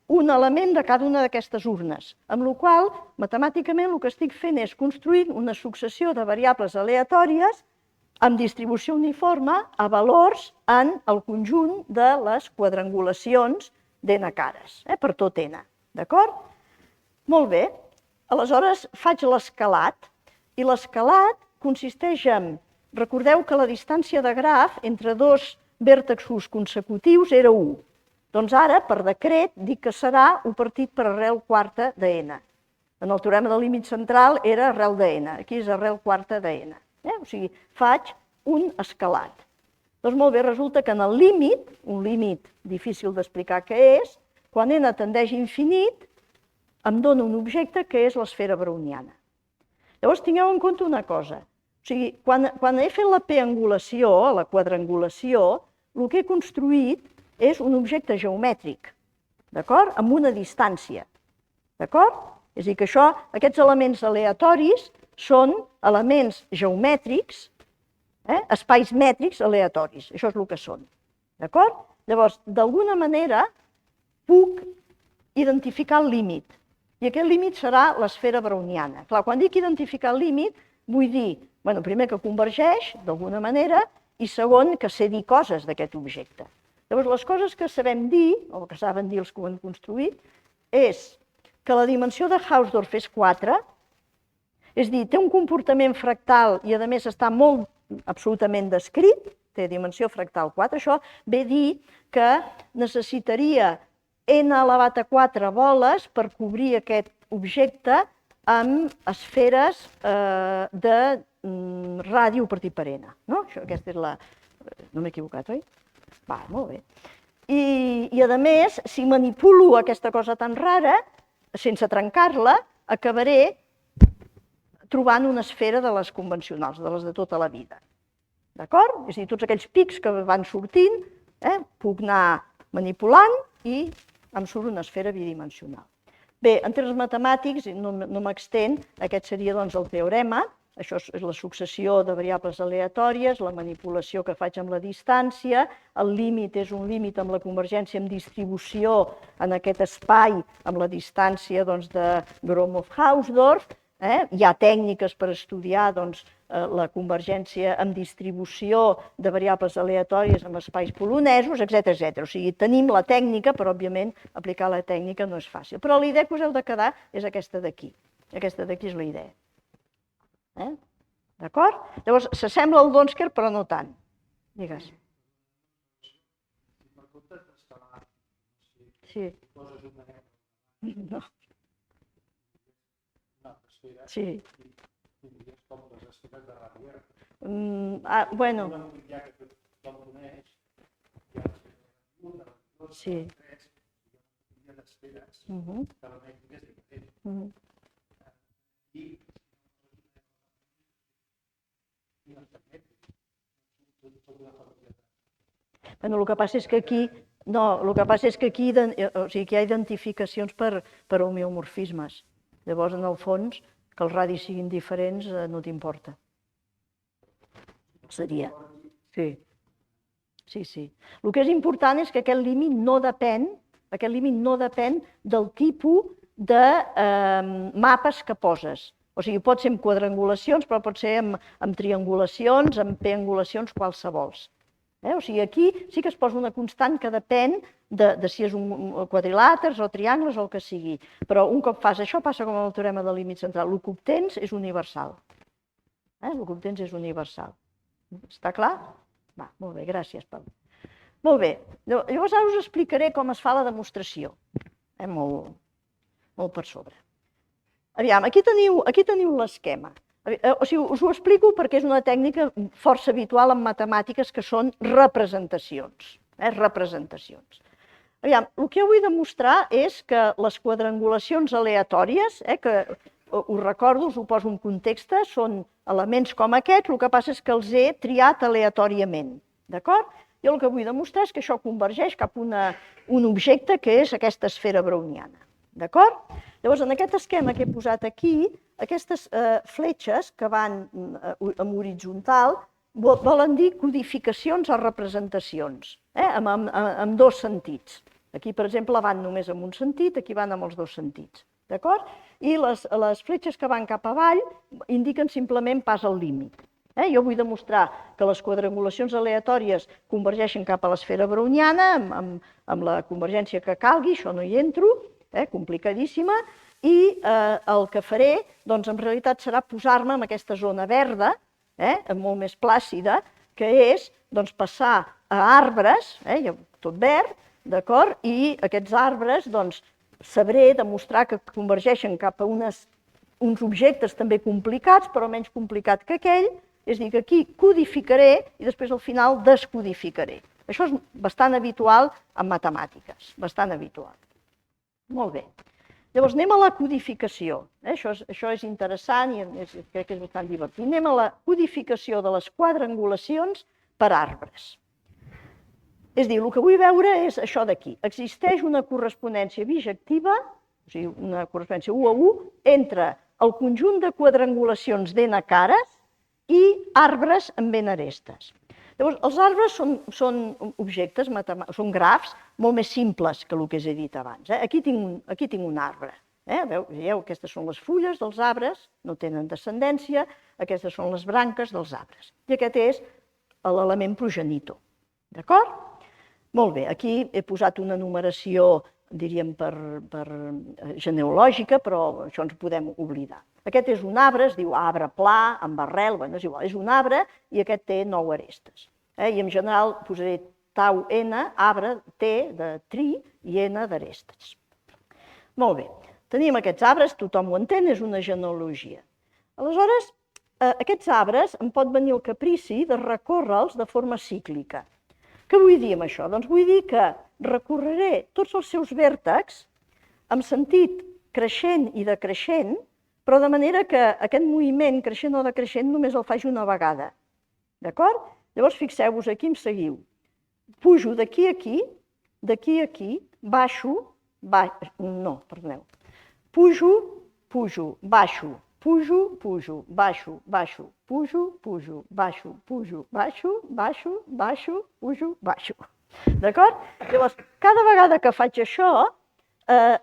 un element de cada una d'aquestes urnes, amb la qual matemàticament el que estic fent és construir una successió de variables aleatòries amb distribució uniforme a valors en el conjunt de les quadrangulacions d'n cares, per tot n, d'acord? Molt bé. Aleshores, faig l'escalat, i l'escalat consisteix en... Recordeu que la distància de graf entre dos vèrtexos consecutius era 1. Doncs ara, per decret, dic que serà 1 partit per arrel quarta de n. En el teorema del límit central era arrel de n, aquí és arrel quarta de n. O sigui, faig un escalat. Doncs molt bé, resulta que en el límit, un límit difícil d'explicar què és, quan n tendeix a infinit, em dona un objecte que és l'esfera browniana. Llavors, tingueu en compte una cosa. O sigui, quan he fet la p-angulació, la quadrangulació, el que he construït és un objecte geomètric, d'acord? Amb una distància, d'acord? És a dir, que aquests elements aleatoris són elements geomètrics, espais mètrics aleatoris. Això és el que són, d'acord? Llavors, d'alguna manera, puc identificar el límit. I aquest límit serà l'esfera browniana. Clar, quan dic identificar el límit, vull dir, primer que convergeix, d'alguna manera, i segon, que sé dir coses d'aquest objecte. Llavors, les coses que sabem dir, o que saben dir els que ho han construït, és que la dimensió de Hausdorff és 4, és a dir, té un comportament fractal i, a més, està molt absolutament descrit, té dimensió fractal 4, això ve a dir que necessitaria n elevat a 4 boles per cobrir aquest objecte amb esferes de ràdio partit per n. Aquesta és la... No m'he equivocat, oi? Va, molt bé. I, a més, si manipulo aquesta cosa tan rara, sense trencar-la, acabaré trobant una esfera de les convencionals, de les de tota la vida. D'acord? És a dir, tots aquells pics que van sortint, puc anar manipulant i em surt una esfera bidimensional. Bé, en termes matemàtics, no m'extén, aquest seria el teorema, això és la successió de variables aleatòries, la manipulació que faig amb la distància, el límit és un límit amb la convergència amb distribució en aquest espai amb la distància de Gromov-Hausdorff. Hi ha tècniques per estudiar la convergència amb distribució de variables aleatòries amb espais polonesos, etc. O sigui, tenim la tècnica, però, òbviament, aplicar la tècnica no és fàcil. Però la idea que us heu de quedar és aquesta d'aquí. Aquesta d'aquí és la idea. D'acord? Llavors, s'assembla al Donsker, però no tant. Digues. Sí. No. Sí. Bueno. Sí. Bueno, el que passa és que aquí hi ha identificacions per homeomorfismes. Llavors, en el fons, que els radis siguin diferents no t'importa. Seria. Sí. Sí. El que és important és que aquest límit no depèn del tipus de mapes que poses. O sigui, pot ser amb quadrangulacions, però pot ser amb triangulacions, amb triangulacions qualsevols. O sigui, aquí sí que es posa una constant que depèn de si és un quadrilàters o triangles o el que sigui. Però un cop fas això, passa com amb el teorema del límit central. El que obtens és universal. El que obtens és universal. Està clar? Va, molt bé, gràcies, Pau. Molt bé. Llavors ara us explicaré com es fa la demostració. Molt per sobre. Aviam, aquí teniu l'esquema. O sigui, us ho explico perquè és una tècnica força habitual en matemàtiques que són representacions. Representacions. Aviam, el que jo vull demostrar és que les quadrangulacions aleatòries, que us recordo, us ho poso en context, són elements com aquests, el que passa és que els he triat aleatòriament. D'acord? Jo el que vull demostrar és que això convergeix cap a un objecte que és aquesta esfera browniana. D'acord? Llavors, en aquest esquema que he posat aquí, aquestes fletxes que van en horitzontal volen dir codificacions o representacions, en dos sentits. Aquí, per exemple, van només en un sentit, aquí van en els dos sentits. D'acord? I les fletxes que van cap avall indiquen simplement pas al límit. Jo vull demostrar que les quadrangulacions aleatòries convergeixen cap a l'esfera browniana amb la convergència que calgui, això no hi entro, complicadíssima, i el que faré, doncs, en realitat serà posar-me en aquesta zona verda, molt més plàcida, que és passar a arbres, tot verd, d'acord? I aquests arbres, doncs, sabré demostrar que convergeixen cap a uns objectes també complicats, però menys complicat que aquell, és a dir, que aquí codificaré i després al final descodificaré. Això és bastant habitual en matemàtiques, bastant habitual. Molt bé. Llavors, anem a la codificació. Això és interessant i crec que és bastant divertit. Anem a la codificació de les quadrangulacions per arbres. És a dir, el que vull veure és això d'aquí. Existeix una correspondència bijectiva, o sigui, una correspondència 1 a 1, entre el conjunt de quadrangulacions d'n cares i arbres amb n arestes. Llavors, els arbres són objectes, són grafs molt més simples que el que us he dit abans. Aquí tinc un arbre. Veieu, aquestes són les fulles dels arbres, no tenen descendència, aquestes són les branques dels arbres. I aquest és l'element progenitor. D'acord? Molt bé, aquí he posat una numeració, diríem, per genealògica, però això ens podem oblidar. Aquest és un arbre, es diu arbre pla, amb arrel, és igual, és un arbre i aquest té 9 arestes. I en general posaré tau n, arbre, t de tri i n d'arestes. Molt bé, tenim aquests arbres, tothom ho entén, és una genealogia. Aleshores, aquests arbres em pot venir el caprici de recórrer-los de forma cíclica. Què vull dir amb això? Doncs vull dir que recorreré tots els seus vèrtexs en sentit creixent i decreixent però de manera que aquest moviment creixent o decreixent només el faig una vegada. D'acord? Llavors, fixeu-vos, aquí em seguiu. Pujo d'aquí a aquí, baixo, no, perdoneu. Pujo, baixo, pujo, baixo, pujo, baixo, pujo, baixo. D'acord? Llavors, cada vegada que faig això,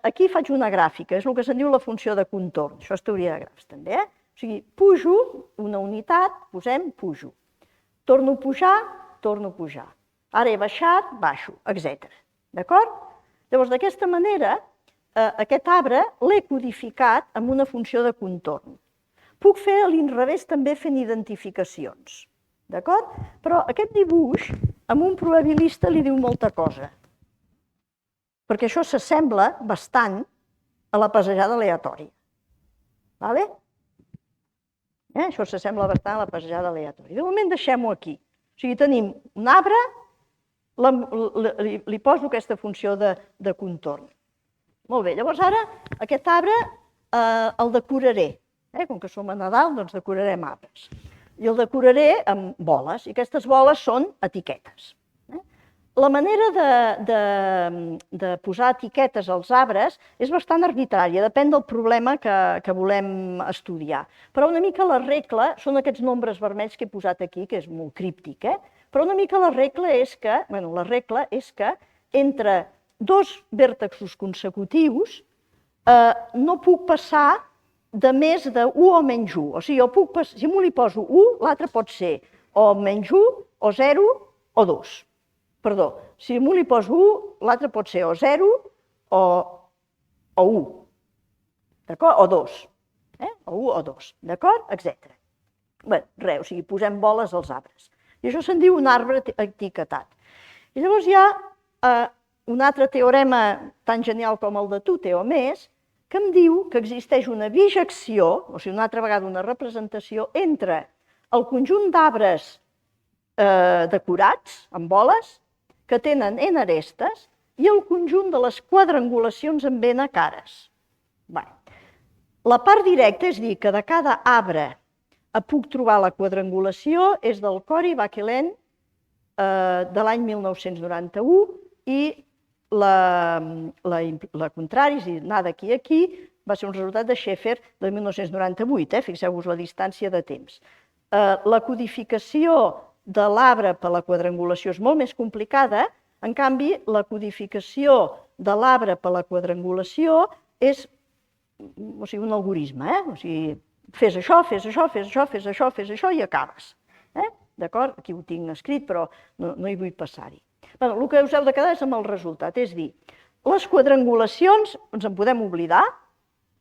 aquí faig una gràfica, és el que se'n diu la funció de contorn. Això és teoria de grafs, també. O sigui, pujo una unitat, posem pujo. Torno a pujar. Ara he baixat, baixo, etc. D'acord? Llavors, d'aquesta manera, aquest arbre l'he codificat amb una funció de contorn. Puc fer a l'inrevés també fent identificacions. D'acord? Però aquest dibuix, amb un probabilista li diu molta cosa. Perquè això s'assembla bastant a la passejada aleatòria. D'acord? Això s'assembla bastant a la passejada aleatòria. De moment deixem-ho aquí. O sigui, tenim un arbre, li poso aquesta funció de contorn. Molt bé, llavors ara aquest arbre el decoraré. Com que som a Nadal, doncs decorarem arbres. I el decoraré amb boles, i aquestes boles són etiquetes. La manera de posar etiquetes als arbres és bastant arbitrària, depèn del problema que volem estudiar. Però una mica la regla són aquests nombres vermells que he posat aquí, que és molt críptic, però una mica la regla és que entre dos vèrtexos consecutius no puc passar de més de 1 o menys 1. O sigui, si a un li poso 1, l'altre pot ser o menys 1, o 0, o 2. Perdó, si a un li poso 1, l'altre pot ser o 0 o 1, d'acord? O 2, o 1 o 2, d'acord? Etcètera. Bé, res, o sigui, posem boles als arbres. I això se'n diu un arbre etiquetat. I llavors hi ha un altre teorema tan genial com el de Tute o més, que em diu que existeix una bijecció, o sigui, una altra vegada una representació, entre el conjunt d'arbres decorats, amb boles, que tenen n arestes, i el conjunt de les quadrangulacions amb n cares. La part directa, és dir, que de cada arbre puc trobar la quadrangulació, és del Cory Bakelin de l'any 1991, i la contrària, és a dir, anar d'aquí a aquí, va ser un resultat de Schaeffer de 1998, fixeu-vos la distància de temps. La codificació de l'arbre per la quadrangulació és molt més complicada, en canvi, la codificació de l'arbre per la quadrangulació és un algorisme, o sigui, fes això, fes això, fes això, fes això, fes això i acabes. D'acord? Aquí ho tinc escrit, però no hi vull passar-hi. El que us heu de quedar és amb el resultat, és dir, les quadrangulacions, ens en podem oblidar,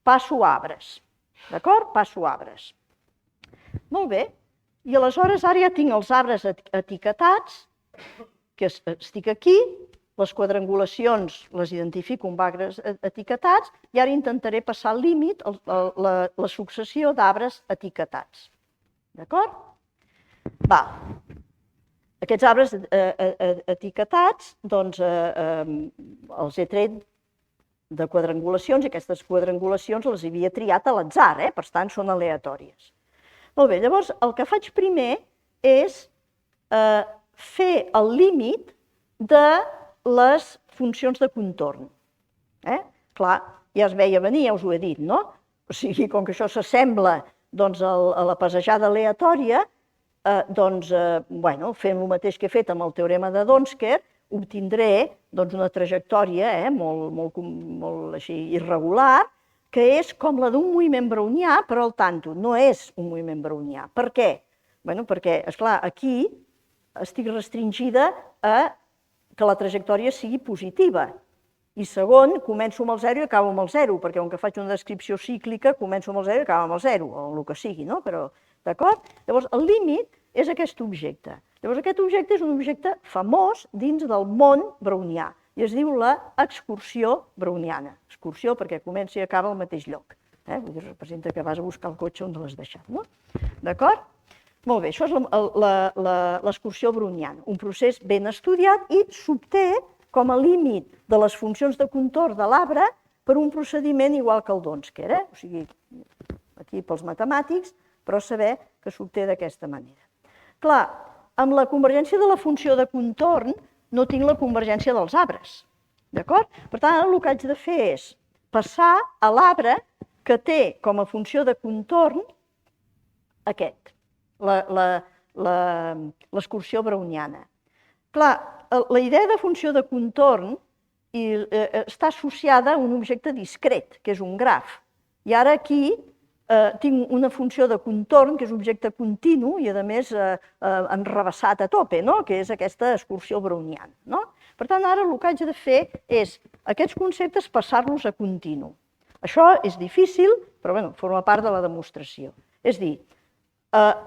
passo arbres. D'acord? Passo arbres. Molt bé. I aleshores ara ja tinc els arbres etiquetats, que estic aquí, les quadrangulacions les identifico amb arbres etiquetats, i ara intentaré passar al límit la successió d'arbres etiquetats. D'acord? Aquests arbres etiquetats, doncs, els he tret de quadrangulacions, i aquestes quadrangulacions les havia triat a l'atzar, per tant són aleatòries. Molt bé, llavors el que faig primer és fer el límit de les funcions de contorn. Clar, ja es veia venir, ja us ho he dit, no? O sigui, com que això s'assembla a la passejada aleatòria, doncs, fent el mateix que he fet amb el teorema de Donsker, obtindré una trajectòria molt irregular, que és com la d'un moviment brownià, però al tanto, no és un moviment brownià. Per què? Perquè, esclar, aquí estic restringida a que la trajectòria sigui positiva. I segon, començo amb el 0 i acabo amb el 0, perquè com que faig una descripció cíclica, començo amb el 0 i acabo amb el 0, o el que sigui, no? D'acord? Llavors, el límit és aquest objecte. Llavors, aquest objecte és un objecte famós dins del món brownià, i es diu l'excursió browniana. Excursió perquè comença i acaba al mateix lloc. Representa que vas a buscar el cotxe on l'has deixat, no? D'acord? Molt bé, això és l'excursió browniana, un procés ben estudiat i s'obté com a límit de les funcions de contorn de l'arbre per un procediment igual que el Donsker. O sigui, aquí pels matemàtics, però saber que s'obté d'aquesta manera. Clar, amb la convergència de la funció de contorn no tinc la convergència dels arbres, d'acord? Per tant, ara el que haig de fer és passar a l'arbre que té com a funció de contorn aquest, l'excursió browniana. Clar, la idea de funció de contorn està associada a un objecte discret, que és un graf. I ara aquí tinc una funció de contorn, que és un objecte continu i, a més, enrevessat a tope, que és aquesta excursió browniana. Per tant, ara el que haig de fer és aquests conceptes passar-los a continu. Això és difícil, però forma part de la demostració. És a dir, a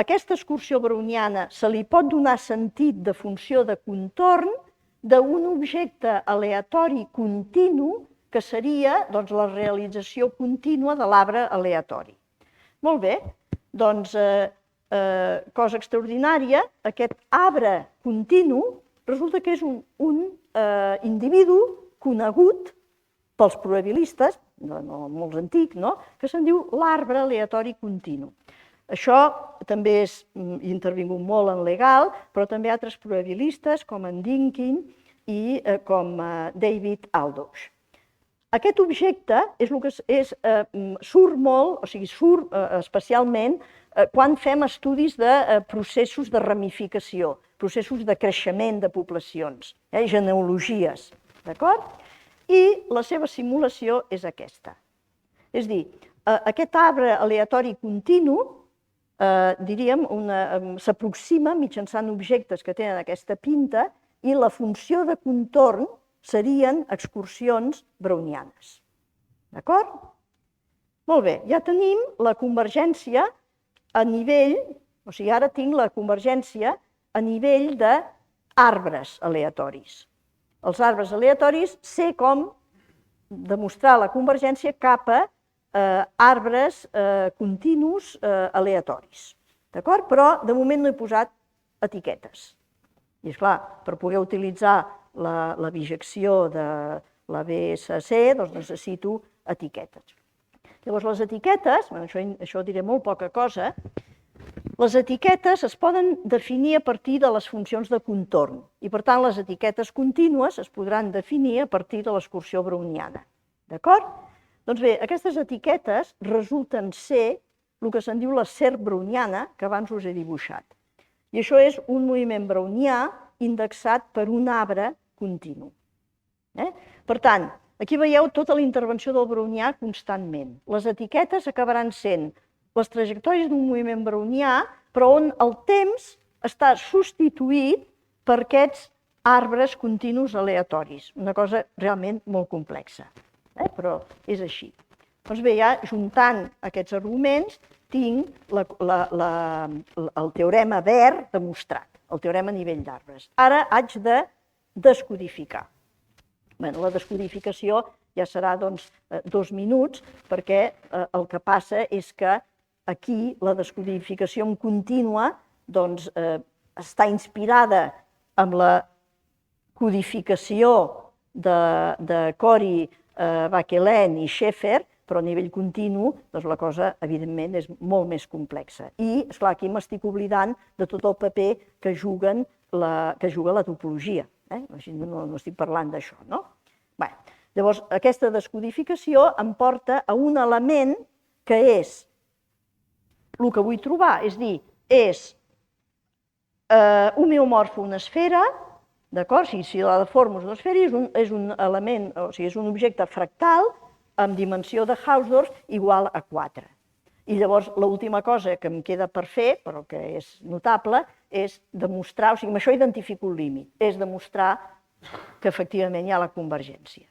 aquesta excursió browniana se li pot donar sentit de funció de contorn d'un objecte aleatori continu que seria la realització contínua de l'arbre aleatori. Molt bé, doncs, cosa extraordinària, aquest arbre continu resulta que és un individu conegut pels probabilistes, molt antic, que se'n diu l'arbre aleatori continu. Això també és intervingut molt en legal, però també altres probabilistes com en Dynkin i com David Aldous. Aquest objecte és el que surt molt, o sigui, surt especialment quan fem estudis de processos de ramificació, processos de creixement de poblacions, genealogies, d'acord? I la seva simulació és aquesta. És a dir, aquest arbre aleatori continu, diríem, s'aproxima mitjançant objectes que tenen aquesta pinta i la funció de contorn serien excursions brownianes. D'acord? Molt bé, ja tenim la convergència a nivell, o sigui, ara tinc la convergència a nivell d'arbres aleatoris. Els arbres aleatoris sé com demostrar la convergència cap a arbres continus aleatoris. D'acord? Però de moment no he posat etiquetes. I esclar, per poder utilitzar la bijecció de la BSC, doncs necessito etiquetes. Llavors, les etiquetes, això diré molt poca cosa, les etiquetes es poden definir a partir de les funcions de contorn i, per tant, les etiquetes contínues es podran definir a partir de l'excursió browniana. D'acord? Doncs bé, aquestes etiquetes resulten ser el que se'n diu la serp browniana, que abans us he dibuixat. I això és un moviment brownià indexat per un arbre continu. Per tant, aquí veieu tota la intervenció del brownià constantment. Les etiquetes acabaran sent les trajectòries d'un moviment brownià, però on el temps està substituït per aquests arbres continus aleatoris. Una cosa realment molt complexa, però és així. Doncs bé, ja juntant aquests arguments, tinc el teorema verd demostrat, el teorema a nivell d'arbres. Ara haig de descodificar. La descodificació ja serà 2 minuts, perquè el que passa és que aquí la descodificació en contínua està inspirada en la codificació de Cori, Vauquelin i Schaeffer, però a nivell continu la cosa, evidentment, és molt més complexa. I, esclar, aquí m'estic oblidant de tot el paper que juga la topologia. No estic parlant d'això, no? Llavors, aquesta descodificació em porta a un element que és el que vull trobar, és a dir, és homeomorfa una esfera, d'acord? Si la deformo una esfera és un element, o sigui, és un objecte fractal amb dimensió de Hausdorff igual a 4. I llavors l'última cosa que em queda per fer, però que és notable, és demostrar, o sigui, amb això identifico el límit, és demostrar que efectivament hi ha la convergència.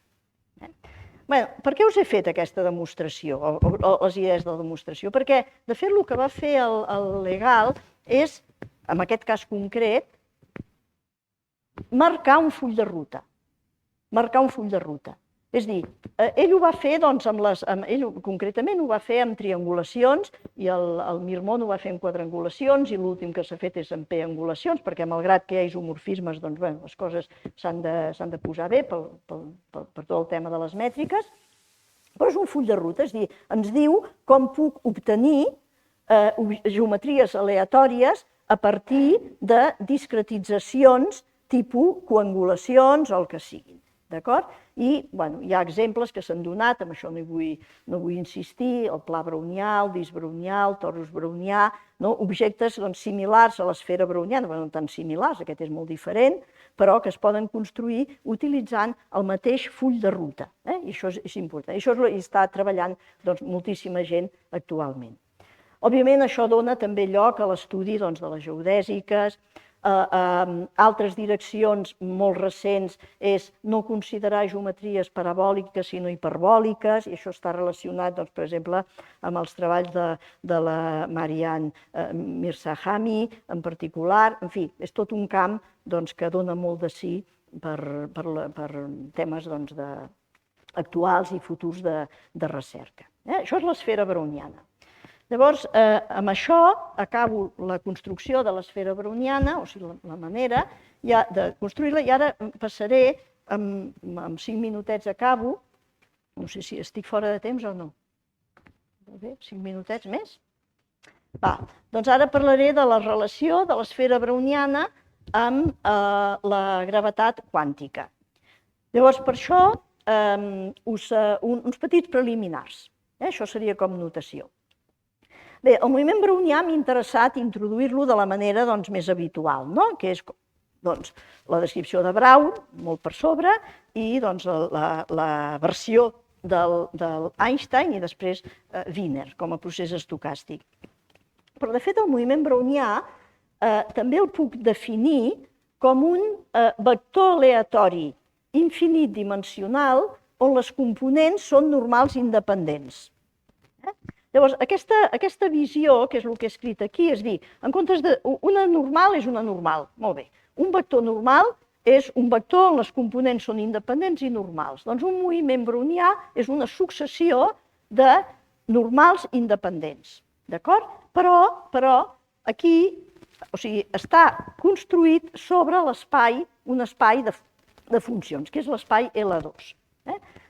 Per què us he fet aquesta demostració, o les idees de la demostració? Perquè, de fet, el que va fer el legal és, en aquest cas concret, marcar un full de ruta. Marcar un full de ruta. És a dir, ell ho va fer, ell concretament ho va fer amb triangulacions i el Mirmont ho va fer amb quadrangulacions i l'últim que s'ha fet és amb triangulacions, perquè malgrat que hi ha isomorfismes, les coses s'han de posar bé per tot el tema de les mètriques. Però és un full de ruta, és a dir, ens diu com puc obtenir geometries aleatòries a partir de discretitzacions tipus coangulacions o el que siguin. D'acord? I hi ha exemples que s'han donat, amb això no vull insistir, el pla brownià, el disc brownià, el torus brownià, objectes similars a l'esfera browniana, no tan similars, aquest és molt diferent, però que es poden construir utilitzant el mateix full de ruta. I això és important. I això hi està treballant moltíssima gent actualment. Òbviament, això dona també lloc a l'estudi de les geodèsiques. Altres direccions molt recents és no considerar geometries parabòliques sinó hiperbòliques, i això està relacionat, per exemple, amb els treballs de la Marianne Mirzakhami en particular. En fi, és tot un camp que dona molt de sí per temes actuals i futurs de recerca. Això és l'esfera browniana. Llavors, amb això acabo la construcció de l'esfera browniana, o sigui, la manera de construir-la, i ara passaré, en 5 minutets acabo, no sé si estic fora de temps o no. Bé, 5 minutets més? Doncs ara parlaré de la relació de l'esfera browniana amb la gravetat quàntica. Llavors, per això, uns petits preliminars. Això seria com notació. Bé, el moviment brownià m'ha interessat introduir-lo de la manera més habitual, que és la descripció de Brown, molt per sobre, i la versió d'Einstein i després Wiener, com a procés estocàstic. Però, de fet, el moviment brownià també el puc definir com un vector aleatori infinit dimensional on les components són normals independents. Llavors, aquesta visió, que és el que he escrit aquí, és dir, en comptes una normal és una normal, molt bé. Un vector normal és un vector on les components són independents i normals. Doncs un moviment brownià és una successió de normals independents, d'acord? Però aquí, o sigui, està construït sobre l'espai, un espai de funcions, que és l'espai L2.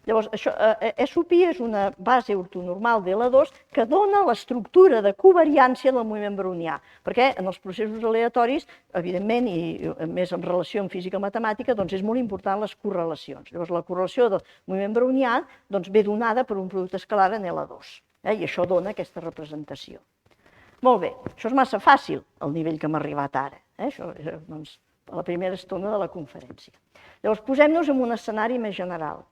Llavors, SUPI és una base ortonormal de L2 que dona l'estructura de covariància del moviment brownià, perquè en els processos aleatoris, evidentment, i més en relació amb física-matemàtica, és molt important les correlacions. Llavors, la correlació del moviment brownià ve donada per un producte escalar en L2, i això dona aquesta representació. Molt bé, això és massa fàcil, el nivell que m'ha arribat ara. Això és a la primera estona de la conferència. Llavors, posem-nos en un escenari més general.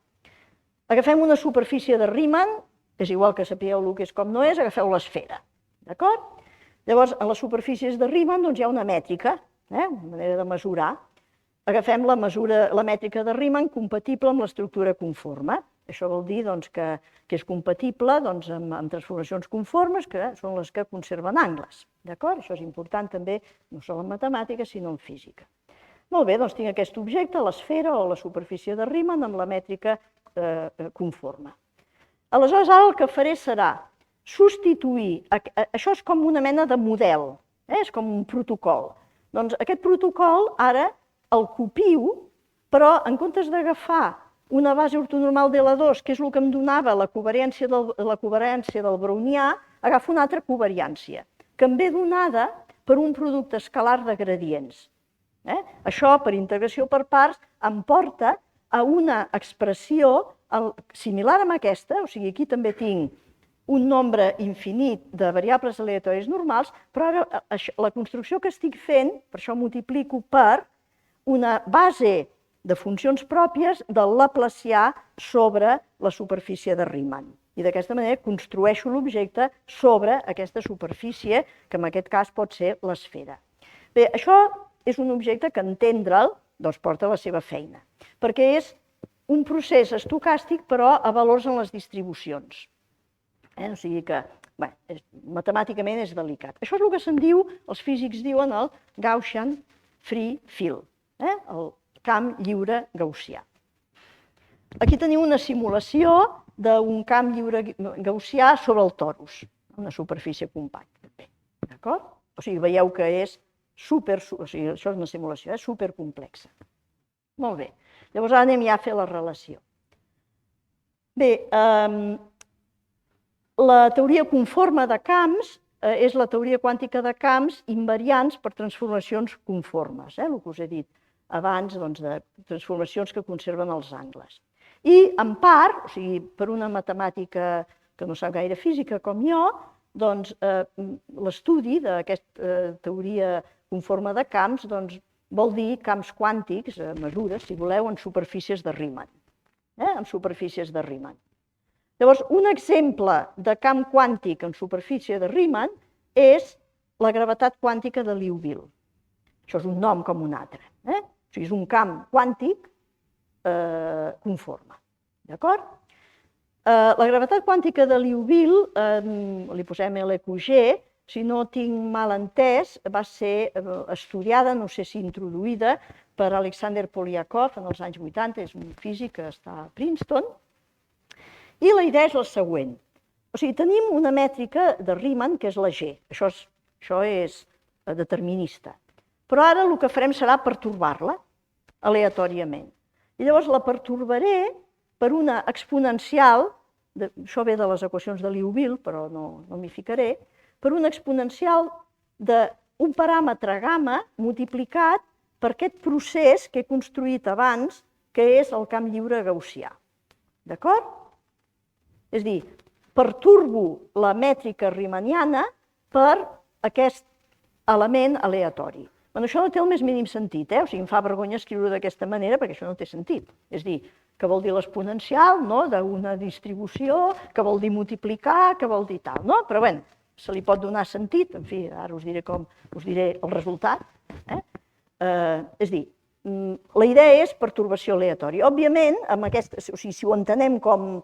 Agafem una superfície de Riemann, és igual que sapigueu el que és com no és, agafeu l'esfera, d'acord? Llavors, a les superfícies de Riemann hi ha una mètrica, una manera de mesurar. Agafem la mètrica de Riemann compatible amb l'estructura conforme. Això vol dir que és compatible amb transformacions conformes, que són les que conserven angles, d'acord? Això és important també, no sols en matemàtiques, sinó en física. Molt bé, doncs tinc aquest objecte, l'esfera o la superfície de Riemann amb la mètrica conforme. Aleshores, ara el que faré serà substituir, això és com una mena de model, és com un protocol. Doncs aquest protocol ara el copio, però en comptes d'agafar una base ortonormal de L2, que és el que em donava la covariància del brownià, agafo una altra covariància, que em ve donada per un producte escalar de gradients. Això, per integració per parts, em porta a una expressió similar a aquesta, o sigui, aquí també tinc un nombre infinit de variables aleatòries normals, però ara la construcció que estic fent, per això multiplico per una base de funcions pròpies del laplacià sobre la superfície de Riemann. I d'aquesta manera construeixo l'objecte sobre aquesta superfície, que en aquest cas pot ser l'esfera. Bé, això és un objecte que entendre'l porta la seva feina, perquè és un procés estocàstic però a valors en les distribucions. O sigui que, matemàticament és delicat. Això és el que se'n diu, els físics diuen el Gaussian Free Field, el camp lliure gaussià. Aquí teniu una simulació d'un camp lliure gaussià sobre el torus, una superfície compacta. D'acord? O sigui, veieu que és això és una simulació supercomplexa. Molt bé. Llavors ara anem ja a fer la relació. Bé, La teoria conforme de camps és la teoria quàntica de camps invariants per transformacions conformes, el que us he dit abans, de transformacions que conserven els angles. I, en part, o sigui, per una matemàtica que no sap gaire física com jo, doncs l'estudi d'aquesta teoria conforme de camps vol dir camps quàntics, mesures, si voleu, en superfícies de Riemann. En superfícies de Riemann. Llavors, un exemple de camp quàntic en superfície de Riemann és la gravetat quàntica de Liouville. Això és un nom com un altre. O sigui, és un camp quàntic conforme. D'acord? La gravetat quàntica de Liouville, li posem l'EQG, si no tinc mal entès, va ser estudiada, no sé si introduïda, per Alexander Polyakov en els anys 80, és un físic que està a Princeton, i la idea és la següent. O sigui, tenim una mètrica de Riemann, que és la G. Això és determinista. Però ara el que farem serà pertorbar-la aleatòriament. I llavors la pertorbaré per una exponencial, això ve de les equacions de Liouville, però no m'hi ficaré, per una exponencial d'un paràmetre gamma multiplicat per aquest procés que he construït abans, que és el camp lliure gaussià. D'acord? És a dir, perturbo la mètrica riemanniana per aquest element aleatori. Això no té el més mínim sentit, o sigui, em fa vergonya escriure-ho d'aquesta manera perquè això no té sentit. És a dir, que vol dir l'exponencial d'una distribució, que vol dir multiplicar, que vol dir tal, no? Però bé, se li pot donar sentit, en fi, ara us diré el resultat. És a dir, la idea és pertorbació aleatòria. Òbviament, si ho entenem com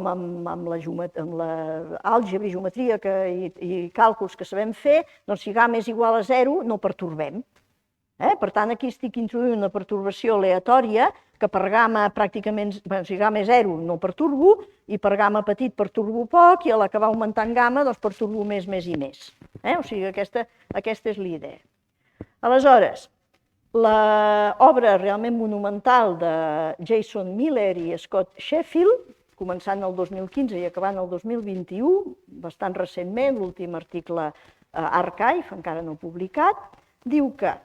amb l'àlgebra i geometria i càlculs que sabem fer, doncs si gamma és igual a 0, no pertorbem. Per tant, aquí estic introduint una pertorbació aleatòria que per gamma pràcticament, si gamma és 0 no pertorbo, i per gamma petit pertorbo poc, i a l'acabar augmentant gamma doncs pertorbo més i més. O sigui, aquesta és l'idea. Aleshores, l'obra realment monumental de Jason Miller i Scott Sheffield, començant el 2015 i acabant el 2021, bastant recentment, l'últim article Archive, encara no publicat, diu que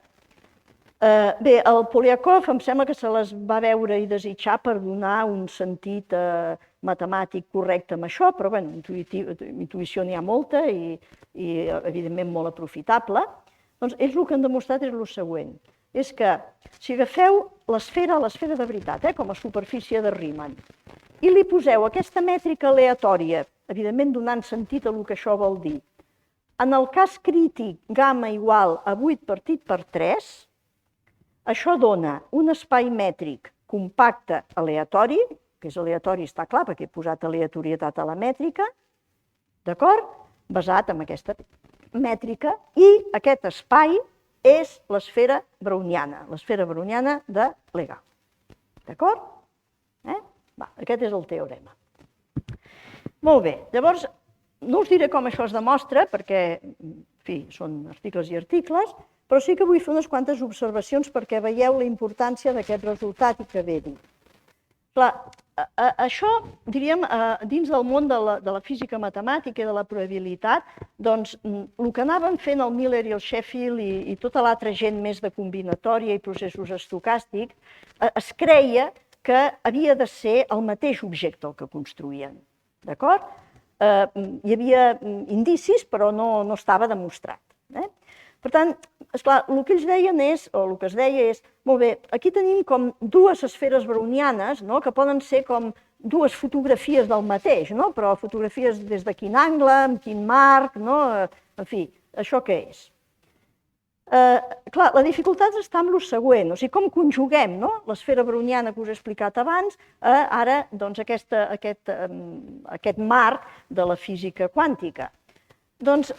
bé, el Polyakov em sembla que se les va veure i desitjar per donar un sentit matemàtic correcte amb això, però bé, intuïció n'hi ha molta i evidentment molt aprofitable. Doncs ells el que han demostrat és el següent, és que si agafeu l'esfera de veritat, com a superfície de Riemann, i li poseu aquesta mètrica aleatòria, evidentment donant sentit a el que això vol dir, en el cas crític gamma igual a 8 partit per 3, això dona un espai mètric compacte aleatori, que és aleatori està clar perquè he posat aleatorietat a la mètrica, d'acord? Basat en aquesta mètrica, i aquest espai és l'esfera browniana de Legendre. D'acord? Aquest és el teorema. Molt bé, llavors no us diré com això es demostra perquè, en fi, són articles i articles, però sí que vull fer unes quantes observacions perquè veieu la importància d'aquest resultat i que ve dir. Clar, això, diríem, dins del món de la física matemàtica i de la probabilitat, doncs el que anaven fent el Miller i el Sheffield i tota l'altra gent més de combinatòria i processos estocàstics, es creia que havia de ser el mateix objecte el que construïen, d'acord? Hi havia indicis, però no estava demostrat. Per tant, esclar, el que ells deien és, o el que es deia és, molt bé, aquí tenim com dues esferes brownianes, que poden ser com dues fotografies del mateix, però fotografies des de quin angle, amb quin marc, en fi, això què és? Clar, la dificultat està en el següent, o sigui, com conjuguem l'esfera browniana que us he explicat abans ara aquest marc de la física quàntica. Doncs,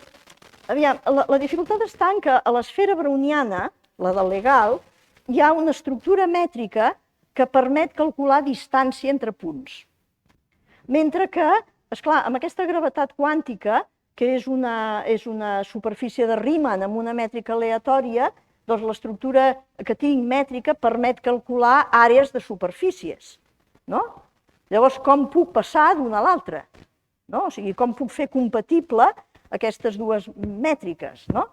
aviam, la dificultat està en que a l'esfera browniana, la del legal, hi ha una estructura mètrica que permet calcular distància entre punts. Mentre que, esclar, amb aquesta gravetat quàntica, que és una superfície de Riemann amb una mètrica aleatòria, doncs l'estructura que tinc mètrica permet calcular àrees de superfícies. Llavors, com puc passar d'una a l'altra? no? O sigui, com puc fer compatible aquestes dues mètriques, no?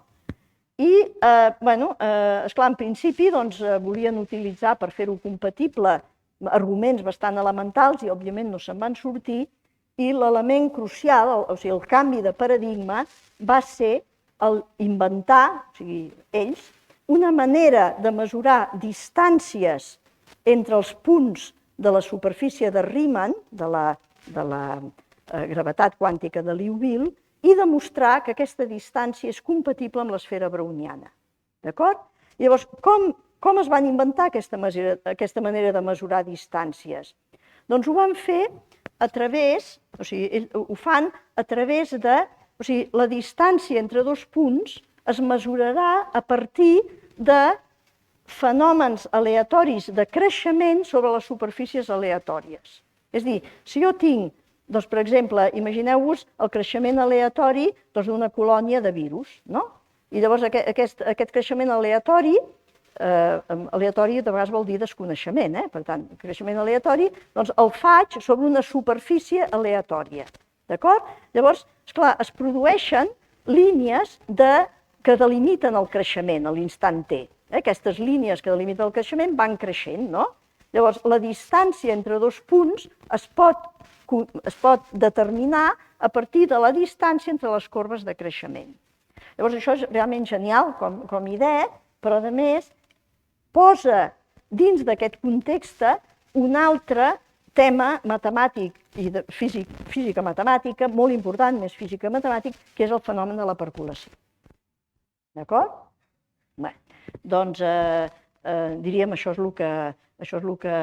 I, esclar, en principi, volien utilitzar per fer-ho compatible arguments bastant elementals i, òbviament, no se'n van sortir, i l'element crucial, o sigui, el canvi de paradigma, va ser inventar, o sigui, ells, una manera de mesurar distàncies entre els punts de la superfície de Riemann, de la gravetat quàntica de Liouville, i demostrar que aquesta distància és compatible amb l'esfera browniana. D'acord? Llavors, com es van inventar aquesta manera de mesurar distàncies? Doncs ho van fer a través, o sigui, ho fan a través de, o sigui, la distància entre dos punts es mesurarà a partir de fenòmens aleatoris de creixement sobre les superfícies aleatòries. És a dir, si jo tinc, doncs, per exemple, imagineu-vos el creixement aleatori d'una colònia de virus, no? I llavors aquest creixement aleatori, aleatori de vegades vol dir desconeixement, per tant, creixement aleatori, doncs el faig sobre una superfície aleatòria, d'acord? Llavors, esclar, es produeixen línies que delimiten el creixement a l'instant T. Aquestes línies que delimiten el creixement van creixent, no? Llavors, la distància entre dos punts es pot determinar a partir de la distància entre les corbes de creixement. Llavors, això és realment genial com idea, però, a més, posa dins d'aquest context un altre tema matemàtic i de física matemàtica molt important, més física matemàtic, que és el fenomen de la percolació. D'acord? Bé, doncs, diríem, això és el que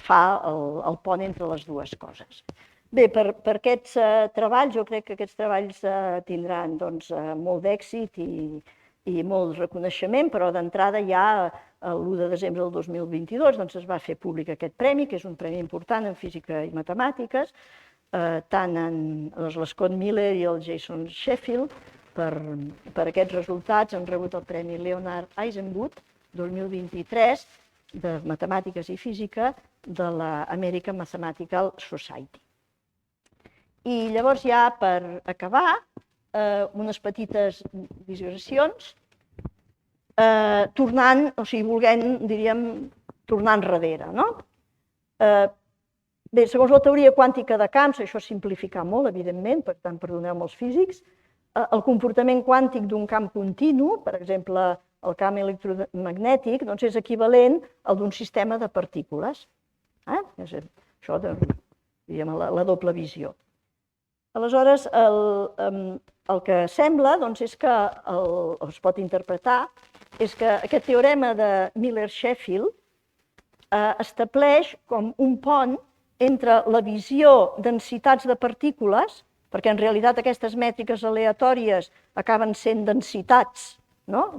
fa el pont entre les dues coses. Bé, per aquests treballs, jo crec que aquests treballs tindran molt d'èxit i molt reconeixement, però d'entrada ja l'1 de desembre del 2022 es va fer públic aquest premi, que és un premi important en física i matemàtiques, tant l'Scott Miller i el Jason Sheffield, per aquests resultats han rebut el Premi Leonard Eisengut 2023 de Matemàtiques i Física de l'American Mathematical Society. I llavors ja per acabar, unes petites visualitzacions, tornant, o sigui, volent, diríem, tornar enrere, no? Bé, segons la teoria quàntica de camps, això és simplificar molt, evidentment, per tant, perdoneu-me els físics, el comportament quàntic d'un camp continu, per exemple, el camp electromagnètic, doncs és equivalent al d'un sistema de partícules. Això, diríem, la doble visió. Aleshores, el que sembla és que, es pot interpretar, és que aquest teorema de Miller-Sheffield estableix com un pont entre la visió densitats de partícules, perquè en realitat aquestes mètriques aleatòries acaben sent densitats,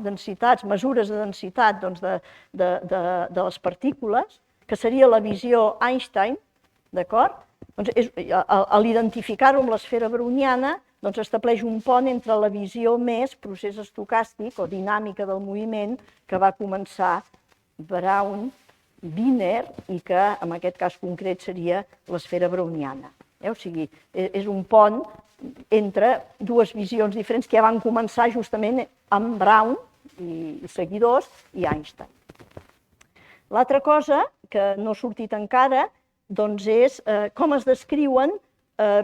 densitats, mesures de densitat de les partícules, que seria la visió Einstein, d'acord? A l'identificar-ho amb l'esfera browniana, estableix un pont entre la visió més procés estocàstic o dinàmica del moviment que va començar Brown, Wiener, i que en aquest cas concret seria l'esfera browniana. O sigui, és un pont entre dues visions diferents que ja van començar justament amb Brown i seguidors i Einstein. L'altra cosa que no ha sortit encara és com es descriuen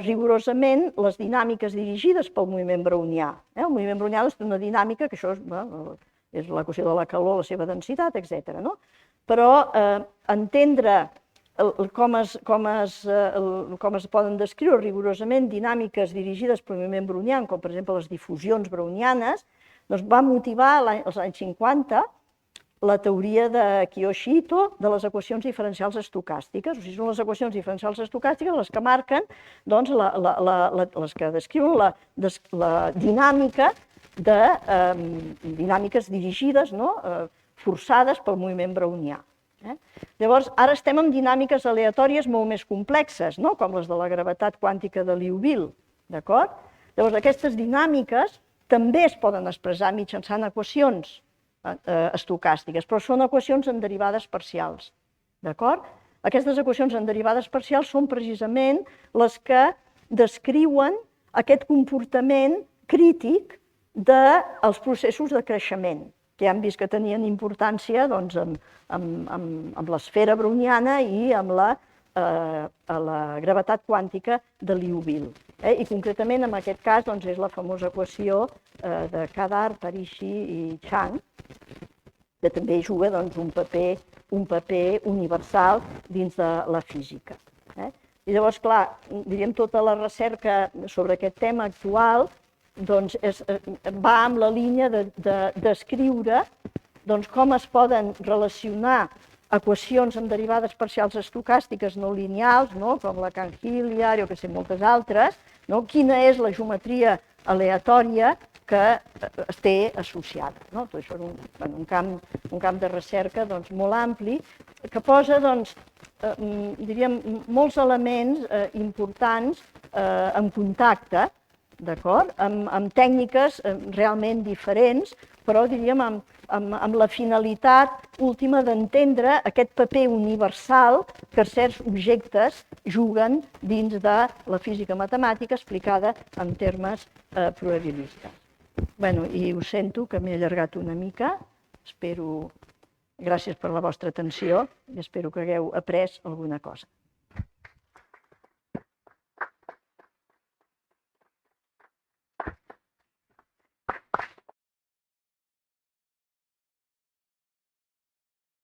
rigorosament les dinàmiques dirigides pel moviment brownià. El moviment brownià té una dinàmica, que això és l'equació de la calor, la seva densitat, etc. Però entendre com es poden descriure rigorosament dinàmiques dirigides pel moviment brownià, com per exemple les difusions brownianes, va motivar als anys 50 la teoria de Kiyoshi-Ito de les equacions diferencials estocàstiques. O sigui, són les equacions diferencials estocàstiques les que marquen, les que descriuen la dinàmica de dinàmiques dirigides, forçades pel moviment brownià. Llavors, ara estem en dinàmiques aleatòries molt més complexes, com les de la gravetat quàntica de Liouville, d'acord? Llavors, aquestes dinàmiques també es poden expressar mitjançant equacions estocàstiques, però són equacions en derivades parcials, d'acord? Aquestes equacions en derivades parcials són precisament les que descriuen aquest comportament crític dels processos de creixement, que ja hem vist que tenien importància doncs, amb l'esfera browniana i amb la gravetat quàntica de Liouville. I concretament en aquest cas doncs, és la famosa equació de Kadar, Parisi i Chang, que també juga doncs, un paper universal dins de la física. I llavors, clar, diríem, tota la recerca sobre aquest tema actual doncs, va amb la línia de descriure doncs, com es poden relacionar equacions amb derivades parcials estocàstiques no lineals, no? Com la Canghiliar o que sé, moltes altres, no? Quina és la geometria aleatòria que es té associada. No? Tot això és un camp de recerca doncs, molt ampli que posa doncs, diríem, molts elements importants en contacte, d'acord? Amb tècniques realment diferents, però diríem amb la finalitat última d'entendre aquest paper universal que certs objectes juguen dins de la física matemàtica explicada en termes probabilistes. Bueno, i ho sento que m'he allargat una mica, gràcies per la vostra atenció i espero que hagueu après alguna cosa.